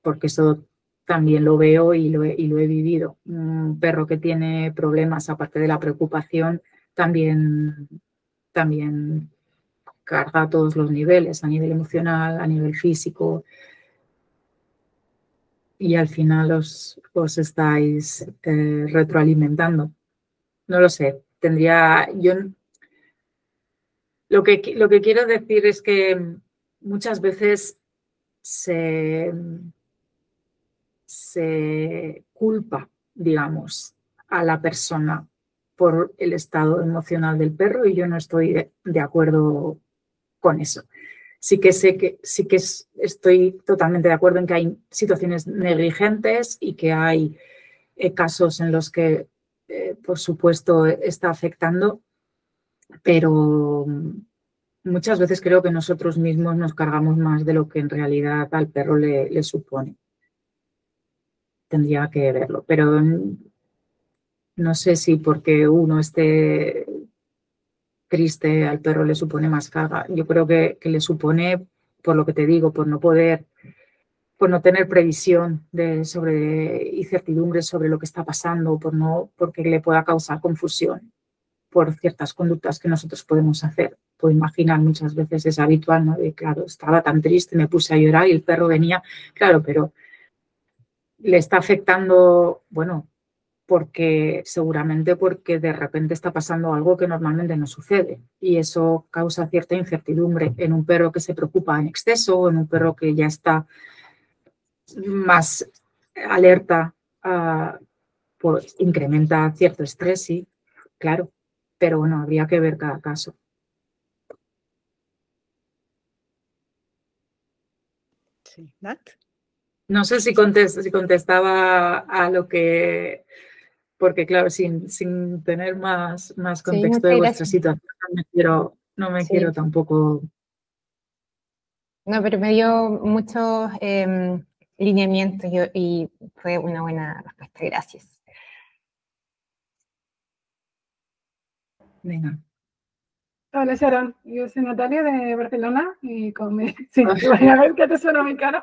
porque eso también lo veo y lo he vivido. Un perro que tiene problemas, aparte de la preocupación, también carga a todos los niveles, a nivel emocional, a nivel físico, y al final os estáis retroalimentando. No lo sé, lo que quiero decir es que muchas veces se culpa, digamos, a la persona por el estado emocional del perro, y yo no estoy de acuerdo con eso. Sí que estoy totalmente de acuerdo en que hay situaciones negligentes y que hay casos en los que, por supuesto, está afectando, pero muchas veces creo que nosotros mismos nos cargamos más de lo que en realidad al perro le supone. Tendría que verlo, pero no sé si porque uno esté triste al perro le supone más carga. Yo creo que le supone, por lo que te digo, por no tener previsión y certidumbre sobre lo que está pasando, porque le pueda causar confusión por ciertas conductas que nosotros podemos hacer. Puedo imaginar, muchas veces es habitual, ¿no? De, claro, estaba tan triste, me puse a llorar y el perro venía, claro, pero le está afectando, bueno, seguramente porque de repente está pasando algo que normalmente no sucede y eso causa cierta incertidumbre en un perro que se preocupa en exceso o en un perro que ya está más alerta, pues incrementa cierto estrés, sí, claro, pero bueno, habría que ver cada caso.
Sí, Nat.
No sé si contestaba a lo que, porque claro, sin tener más contexto de vuestra situación, no me quiero tampoco.
No, pero me dio muchos lineamientos y fue una buena respuesta. Gracias.
Venga.
Hola Sharon, yo soy Natalia de Barcelona y sí, voy a ver que te suena mi cara.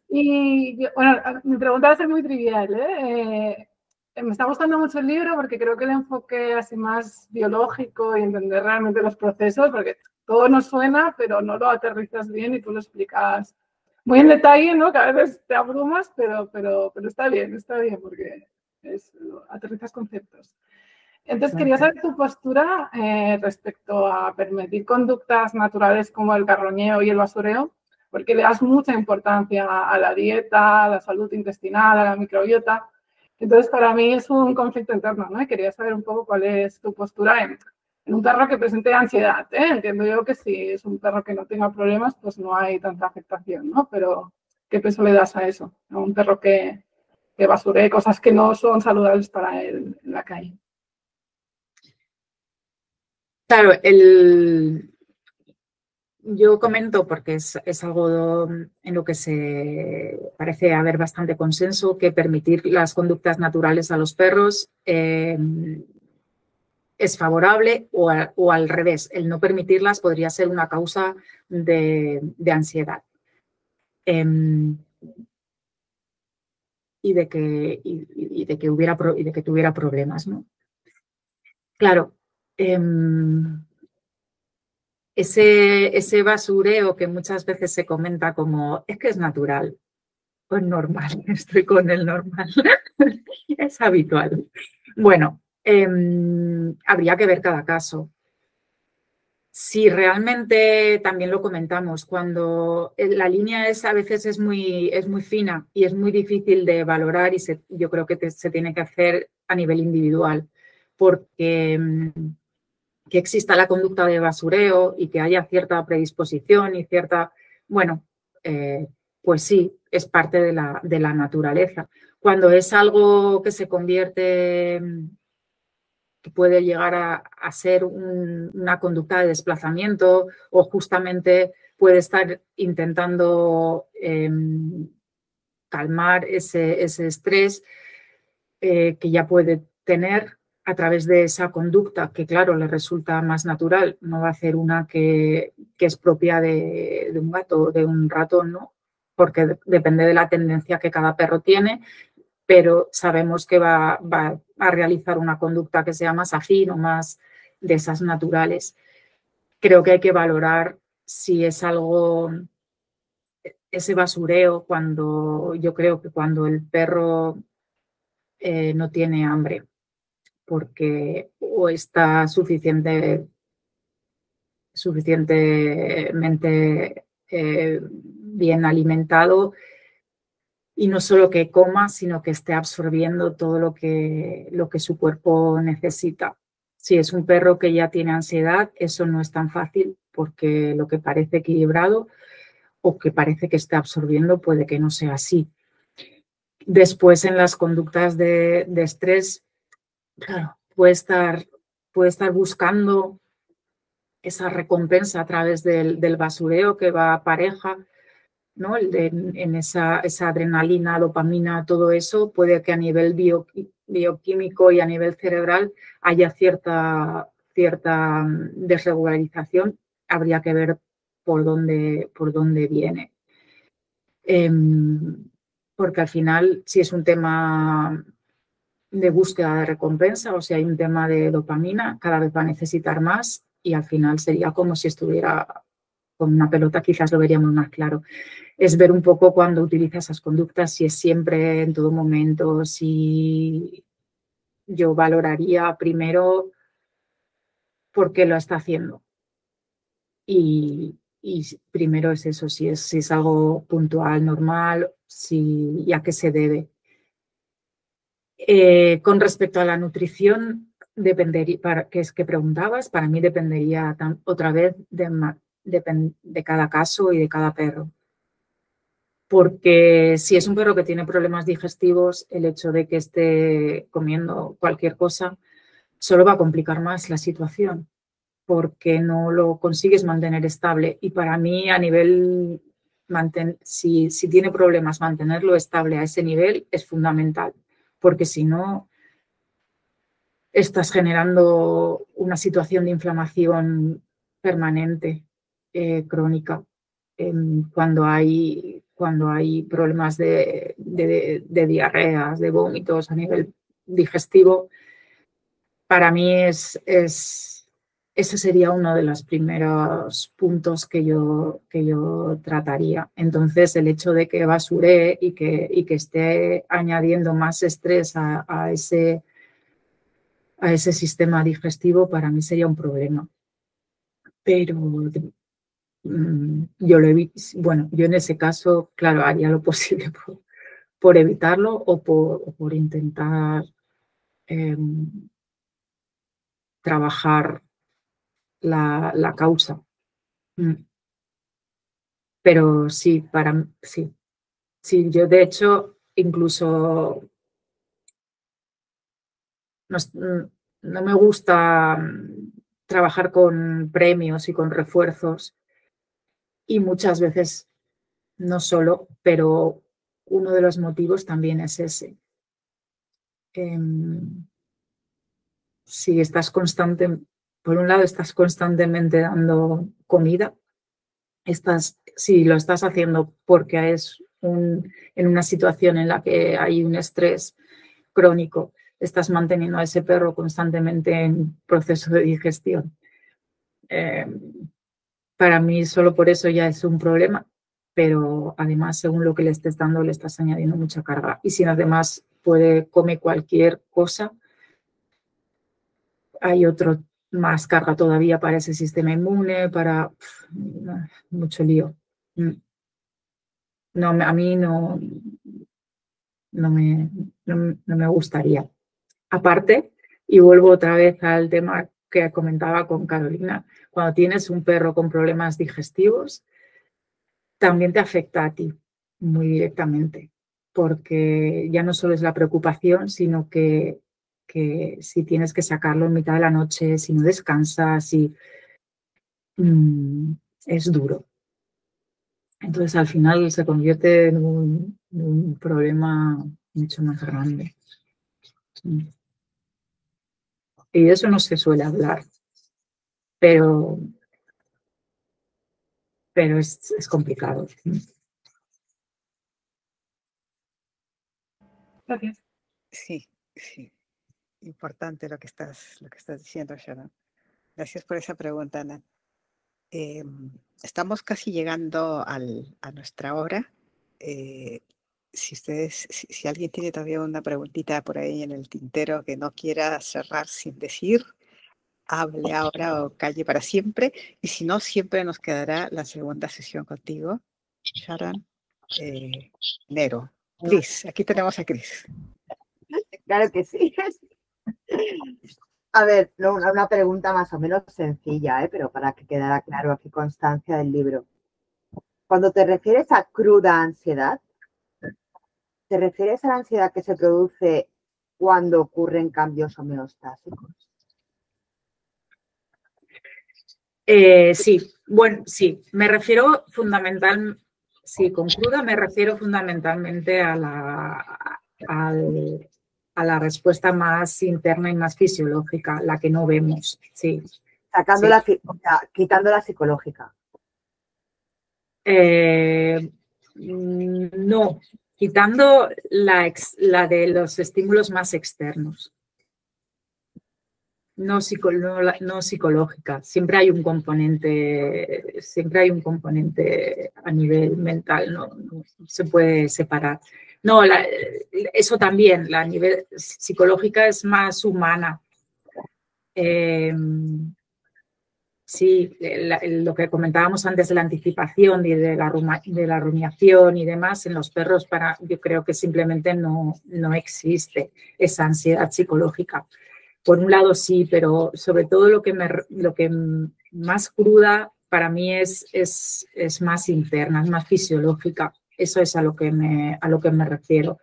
Y bueno, mi pregunta va a ser muy trivial, me está gustando mucho el libro porque creo que el enfoque así más biológico y entender realmente los procesos, porque todo nos suena, pero no lo aterrizas bien y tú lo explicas muy en detalle, ¿no? Que a veces te abrumas, pero está bien porque aterrizas conceptos. Entonces, quería saber tu postura respecto a permitir conductas naturales como el carroñeo y el basureo, porque le das mucha importancia a la dieta, a la salud intestinal, a la microbiota. Entonces, para mí es un conflicto interno, ¿no? Y quería saber un poco cuál es tu postura en un perro que presente ansiedad, ¿eh? Entiendo yo que si es un perro que no tenga problemas, pues no hay tanta afectación, ¿no? Pero, ¿qué peso le das a eso? A un perro que basuree cosas que no son saludables para él en la calle.
Claro, yo comento, porque es algo en lo que se parece haber bastante consenso, que permitir las conductas naturales a los perros es favorable o al revés. El no permitirlas podría ser una causa de ansiedad. Y de que tuviera problemas, ¿no? Claro, ese basureo que muchas veces se comenta como es que es natural, pues normal, estoy con el normal, es habitual. Bueno, habría que ver cada caso. Si realmente, también lo comentamos, cuando la línea a veces es muy fina y es muy difícil de valorar y yo creo que se tiene que hacer a nivel individual, porque que exista la conducta de basureo y que haya cierta predisposición y cierta, bueno, pues sí, es parte de la naturaleza. Cuando es algo que se convierte, que puede llegar a ser una conducta de desplazamiento o justamente puede estar intentando calmar ese estrés que ya puede tener a través de esa conducta que, claro, le resulta más natural. No va a hacer una que es propia de un gato o de un ratón, ¿no? Porque depende de la tendencia que cada perro tiene, pero sabemos que va a realizar una conducta que sea más afín o más de esas naturales. Creo que hay que valorar si es algo, ese basureo, yo creo que cuando el perro no tiene hambre, porque o está suficientemente bien alimentado y no solo que coma, sino que esté absorbiendo todo lo que su cuerpo necesita. Si es un perro que ya tiene ansiedad, eso no es tan fácil porque lo que parece equilibrado o que parece que está absorbiendo puede que no sea así. Después, en las conductas de estrés, claro, puede estar buscando esa recompensa a través del basureo que va a pareja, ¿no? En esa adrenalina, dopamina, todo eso, puede que a nivel bioquímico y a nivel cerebral haya cierta desregularización. Habría que ver por dónde viene. Porque al final, si es un tema de búsqueda de recompensa, o sea, hay un tema de dopamina, cada vez va a necesitar más y al final sería como si estuviera con una pelota, quizás lo veríamos más claro. Es ver un poco cuando utiliza esas conductas, si es siempre, en todo momento, si yo valoraría primero por qué lo está haciendo. Y primero es eso, si es algo puntual, normal, y a qué se debe. Con respecto a la nutrición, dependería, que es que preguntabas, para mí dependería otra vez de cada caso y de cada perro. Porque si es un perro que tiene problemas digestivos, el hecho de que esté comiendo cualquier cosa solo va a complicar más la situación, porque no lo consigues mantener estable. Y para mí, a nivel, si tiene problemas, mantenerlo estable a ese nivel es fundamental, porque si no, estás generando una situación de inflamación permanente, crónica, cuando hay problemas de diarreas, de vómitos a nivel digestivo. Para mí ese sería uno de los primeros puntos que yo trataría. Entonces, el hecho de que basuree y que esté añadiendo más estrés a ese sistema digestivo, para mí sería un problema. Pero yo en ese caso, claro, haría lo posible por evitarlo o por intentar trabajar la causa. Pero sí, sí, yo de hecho incluso no me gusta trabajar con premios y con refuerzos, y muchas veces no solo, pero uno de los motivos también es ese. Si estás por un lado estás constantemente dando comida, si lo estás haciendo porque es en una situación en la que hay un estrés crónico, estás manteniendo a ese perro constantemente en proceso de digestión. Para mí solo por eso ya es un problema, pero además según lo que le estés dando le estás añadiendo mucha carga. Y si además come cualquier cosa, hay más carga todavía para ese sistema inmune, para mucho lío. No, a mí no me gustaría. Aparte, y vuelvo otra vez al tema que comentaba con Carolina, cuando tienes un perro con problemas digestivos, también te afecta a ti muy directamente, porque ya no solo es la preocupación, sino que si tienes que sacarlo en mitad de la noche, si no descansas, es duro. Entonces, al final se convierte en un problema mucho más grande. Y de eso no se suele hablar, pero es complicado.
Gracias.
Sí, sí. Importante lo que estás diciendo, Sharon. Gracias por esa pregunta, Ana. Estamos casi llegando a nuestra hora. Si alguien tiene todavía una preguntita por ahí en el tintero que no quiera cerrar sin decir, hable ahora o calle para siempre. Y si no, siempre nos quedará la segunda sesión contigo, Sharon. Nero. Cris, aquí tenemos a Cris.
Claro que sí. A ver, una pregunta más o menos sencilla, pero para que quedara claro aquí constancia del libro. Cuando te refieres a cruda ansiedad, ¿te refieres a la ansiedad que se produce cuando ocurren cambios homeostásicos?
Sí, bueno, sí, me refiero con cruda me refiero fundamentalmente a la respuesta más interna y más fisiológica, la que no vemos, sí.
Sacando
sí.
Quitando la psicológica.
No, quitando la de los estímulos más externos. No psicológica. Siempre hay un componente a nivel mental, no se puede separar. No, eso también, la nivel psicológica es más humana. Sí, lo que comentábamos antes de la anticipación y de la rumiación y demás, en los perros yo creo que simplemente no existe esa ansiedad psicológica. Por un lado sí, pero sobre todo lo que más cruda para mí es más interna, es más fisiológica. Eso es a lo que me refiero.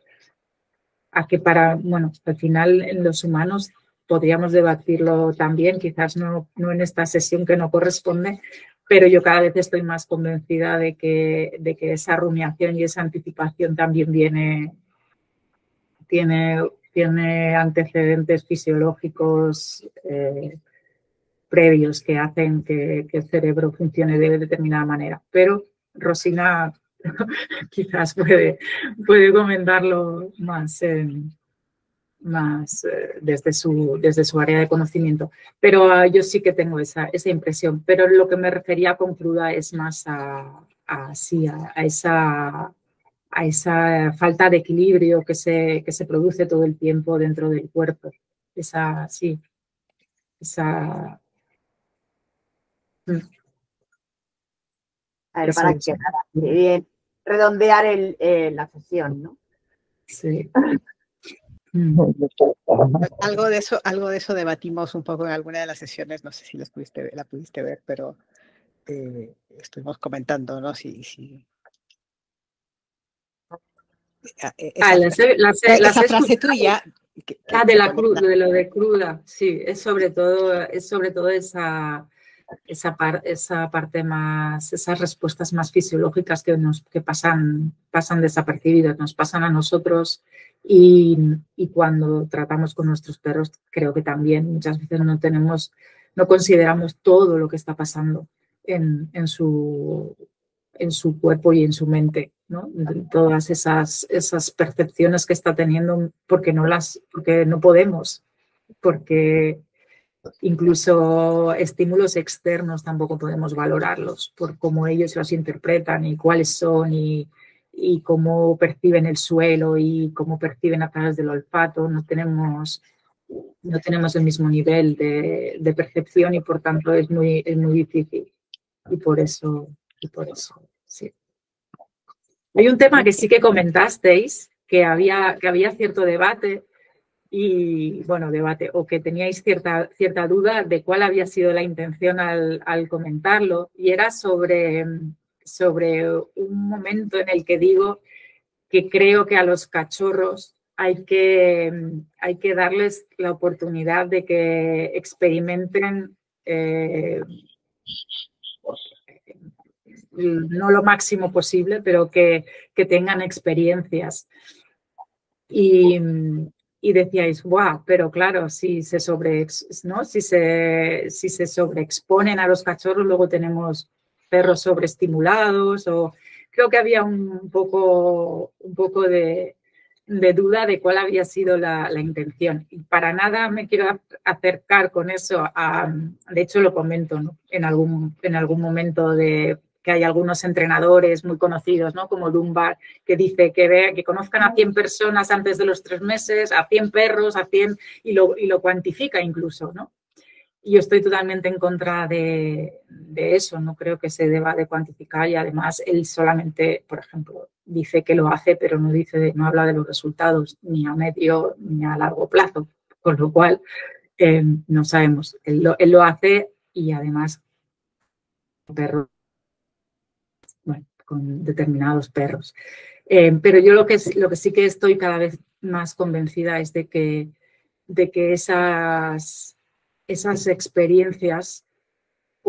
A que al final en los humanos podríamos debatirlo también, quizás no en esta sesión que no corresponde, pero yo cada vez estoy más convencida de que esa rumiación y esa anticipación también tiene antecedentes fisiológicos previos que hacen que el cerebro funcione de determinada manera. Pero Rosina quizás puede comentarlo más desde su área de conocimiento. Pero yo sí que tengo esa impresión. Pero lo que me refería con cruda es más a esa falta de equilibrio que se produce todo el tiempo dentro del cuerpo.
A ver, para que redondear la sesión, ¿no?
Sí.
Algo de eso debatimos un poco en alguna de las sesiones, no sé si la pudiste ver, pero estuvimos comentando, ¿no? Esa frase tuya.
De lo de cruda, sí, es sobre todo esa parte más, esas respuestas más fisiológicas que pasan desapercibidas, nos pasan a nosotros y cuando tratamos con nuestros perros creo que también muchas veces no consideramos todo lo que está pasando en su cuerpo y en su mente, ¿no? Todas esas percepciones que está teniendo porque no podemos, porque incluso estímulos externos tampoco podemos valorarlos por cómo ellos los interpretan y cuáles son y cómo perciben el suelo y cómo perciben a través del olfato. No tenemos el mismo nivel de percepción y por tanto es muy difícil. Y por eso, sí. Hay un tema que sí que comentasteis, que había cierto debate o que teníais cierta duda de cuál había sido la intención al comentarlo, y era sobre un momento en el que digo que creo que a los cachorros hay que darles la oportunidad de que experimenten no lo máximo posible, pero que tengan experiencias. Y decíais, guau, pero claro, si se sobreexponen a los cachorros, luego tenemos perros sobreestimulados, o creo que había un poco de duda de cuál había sido la intención. Y para nada me quiero acercar con eso de hecho lo comento, ¿no? en algún momento que hay algunos entrenadores muy conocidos, ¿no? Como Dunbar, que dice que conozcan a 100 personas antes de los 3 meses, a 100 perros, a 100, y lo cuantifica incluso, ¿no? Y yo estoy totalmente en contra de eso, no creo que se deba de cuantificar, y además él solamente, por ejemplo, dice que lo hace, pero no habla de los resultados ni a medio ni a largo plazo, con lo cual no sabemos. Él lo hace y además con determinados perros. Pero yo lo que sí que estoy cada vez más convencida es de que esas experiencias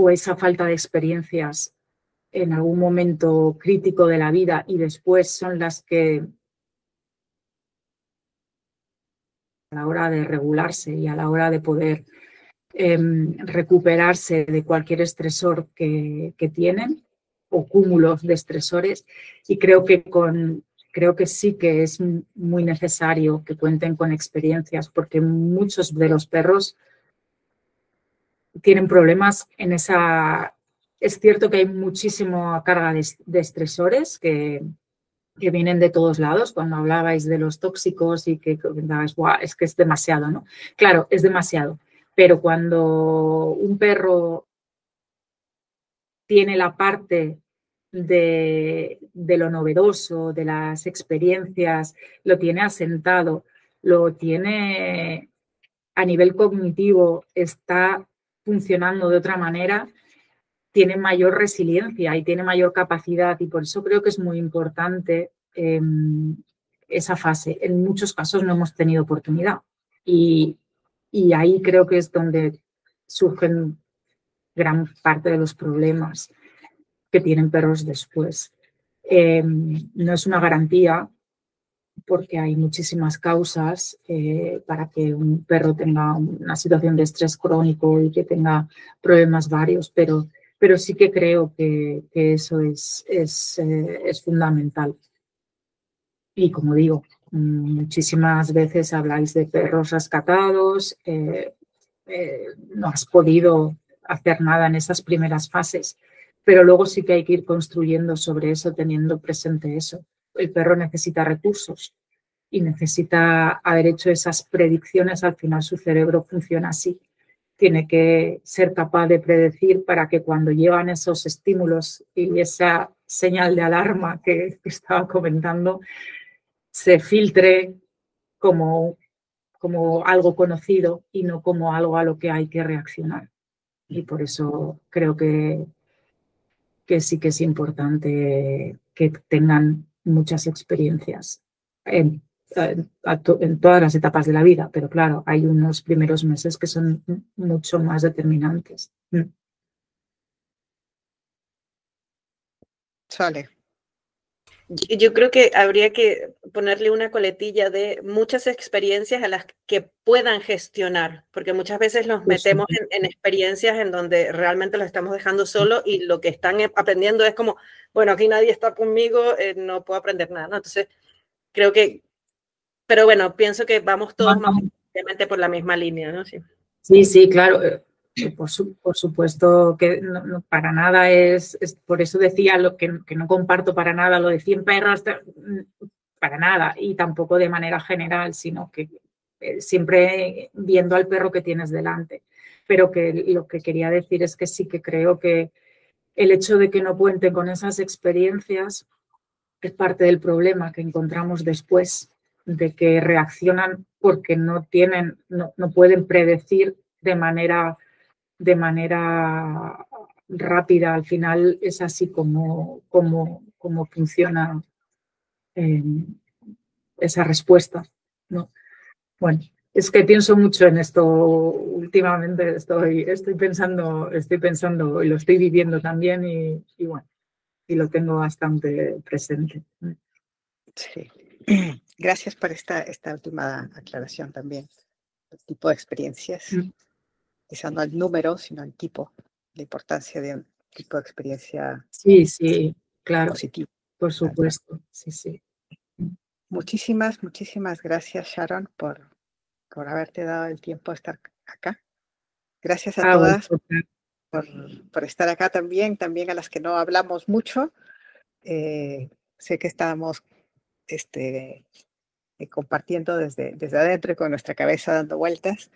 o esa falta de experiencias en algún momento crítico de la vida y después son las que a la hora de regularse y a la hora de poder recuperarse de cualquier estresor que tienen o cúmulos de estresores, y creo que sí que es muy necesario que cuenten con experiencias, porque muchos de los perros tienen problemas en esa... Es cierto que hay muchísima carga de estresores que vienen de todos lados. Cuando hablabais de los tóxicos y que comentabais, "Buah, es que es demasiado", ¿no? Claro, es demasiado, pero cuando un perro tiene la parte de lo novedoso, de las experiencias, lo tiene asentado, lo tiene a nivel cognitivo, está funcionando de otra manera, tiene mayor resiliencia y tiene mayor capacidad, y por eso creo que es muy importante esa fase. En muchos casos no hemos tenido oportunidad y ahí creo que es donde surgen gran parte de los problemas que tienen perros después. No es una garantía, porque hay muchísimas causas para que un perro tenga una situación de estrés crónico y que tenga problemas varios, pero sí que creo que eso es fundamental. Y como digo, muchísimas veces habláis de perros rescatados, no has podido hacer nada en esas primeras fases, pero luego sí que hay que ir construyendo sobre eso, teniendo presente eso. El perro necesita recursos y necesita haber hecho esas predicciones. Al final su cerebro funciona así. Tiene que ser capaz de predecir para que cuando llegan esos estímulos y esa señal de alarma que estaba comentando, se filtre como algo conocido y no como algo a lo que hay que reaccionar. Y por eso creo que sí que es importante que tengan muchas experiencias en todas las etapas de la vida, pero claro, hay unos primeros meses que son mucho más determinantes.
Sole.
Yo creo que habría que ponerle una coletilla de muchas experiencias a las que puedan gestionar, porque muchas veces nos metemos en experiencias en donde realmente los estamos dejando solos y lo que están aprendiendo es como, bueno, aquí nadie está conmigo, no puedo aprender nada, ¿no? Entonces, creo que, pero bueno, pienso que vamos todos obviamente por la misma línea, ¿no?
Sí, claro. Por supuesto que no, para nada es por eso decía lo que no comparto para nada lo de 100 perros, para nada, y tampoco de manera general, sino que siempre viendo al perro que tienes delante. Pero que lo que quería decir es que sí que creo que el hecho de que no cuenten con esas experiencias es parte del problema que encontramos después, de que reaccionan porque no pueden predecir de manera rápida. Al final es así como funciona esa respuesta, ¿no? Bueno, es que pienso mucho en esto últimamente, estoy pensando y lo estoy viviendo también y bueno, y lo tengo bastante presente.
Sí. Gracias por esta última aclaración también. El tipo de experiencias. Quizá no el número, sino el tipo, la importancia de un tipo de experiencia.
Sí, claro.
Positiva.
Por supuesto, sí.
Muchísimas gracias, Sharon, por haberte dado el tiempo de estar acá. Gracias a todas por estar acá también a las que no hablamos mucho. Sé que estábamos compartiendo desde adentro y con nuestra cabeza dando vueltas.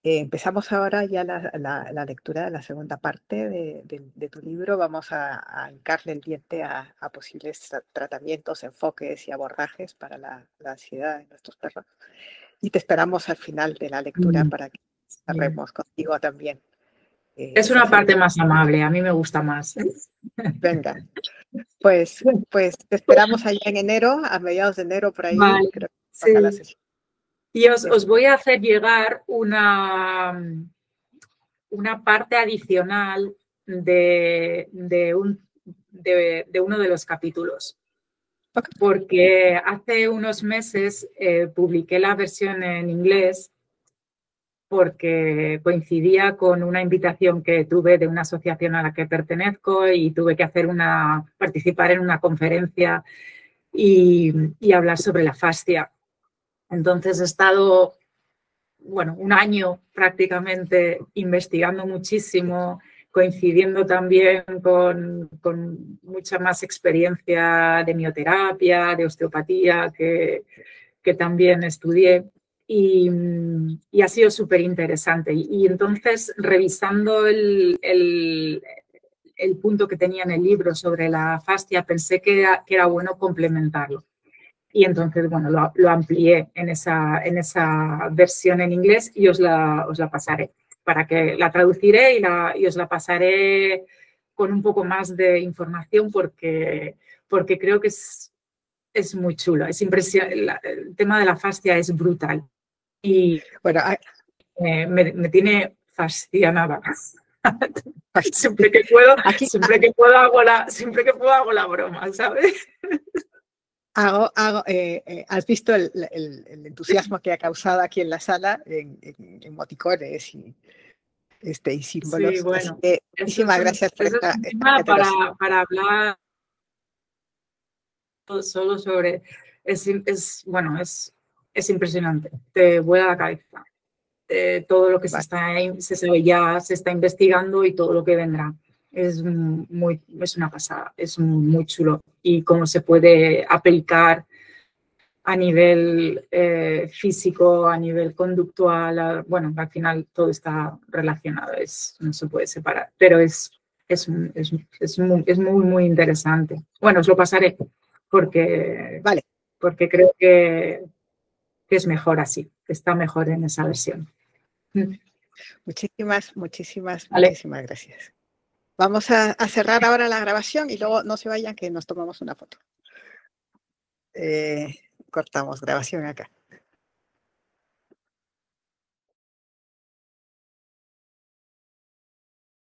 Empezamos ahora ya la lectura de la segunda parte de tu libro. Vamos a hincarle el diente a posibles tratamientos, enfoques y abordajes para la ansiedad de nuestros perros. Y te esperamos al final de la lectura para que cerremos contigo también.
Es una parte más amable, a mí me gusta más.
Venga, pues te esperamos allá en enero, a mediados de enero por ahí.
Vale,
creo que
sí.
la sesión.
Y os voy a hacer llegar una parte adicional de uno de los capítulos. Porque hace unos meses publiqué la versión en inglés porque coincidía con una invitación que tuve de una asociación a la que pertenezco y tuve que participar en una conferencia y hablar sobre la fascia. Entonces he estado, bueno, un año prácticamente investigando muchísimo, coincidiendo también con mucha más experiencia de mioterapia, de osteopatía, que también estudié. Y ha sido súper interesante. Y entonces, revisando el punto que tenía en el libro sobre la fascia, pensé que era bueno complementarlo. Y entonces, bueno, lo amplié en esa versión en inglés y os la pasaré, para que la traduciré y os la pasaré con un poco más de información porque creo que es muy chulo, es impresionante. El tema de la fascia es brutal y bueno, me tiene fascinada. Siempre que puedo hago la broma, ¿sabes?
¿Has visto el entusiasmo que ha causado aquí en la sala en emoticones y símbolos?
Sí, bueno,
así que muchísimas gracias por esta generosidad.
para hablar solo sobre... Es impresionante, te vuela la cabeza. Todo lo que se sabe ya, se está investigando y todo lo que vendrá. Es una pasada, es muy chulo. Y cómo se puede aplicar a nivel físico, a nivel conductual, bueno, al final todo está relacionado, no se puede separar, pero es muy interesante. Bueno, os lo pasaré porque creo que es mejor así, que está mejor en esa versión.
Muchísimas gracias. Vamos a cerrar ahora la grabación y luego no se vayan que nos tomamos una foto. Cortamos grabación acá.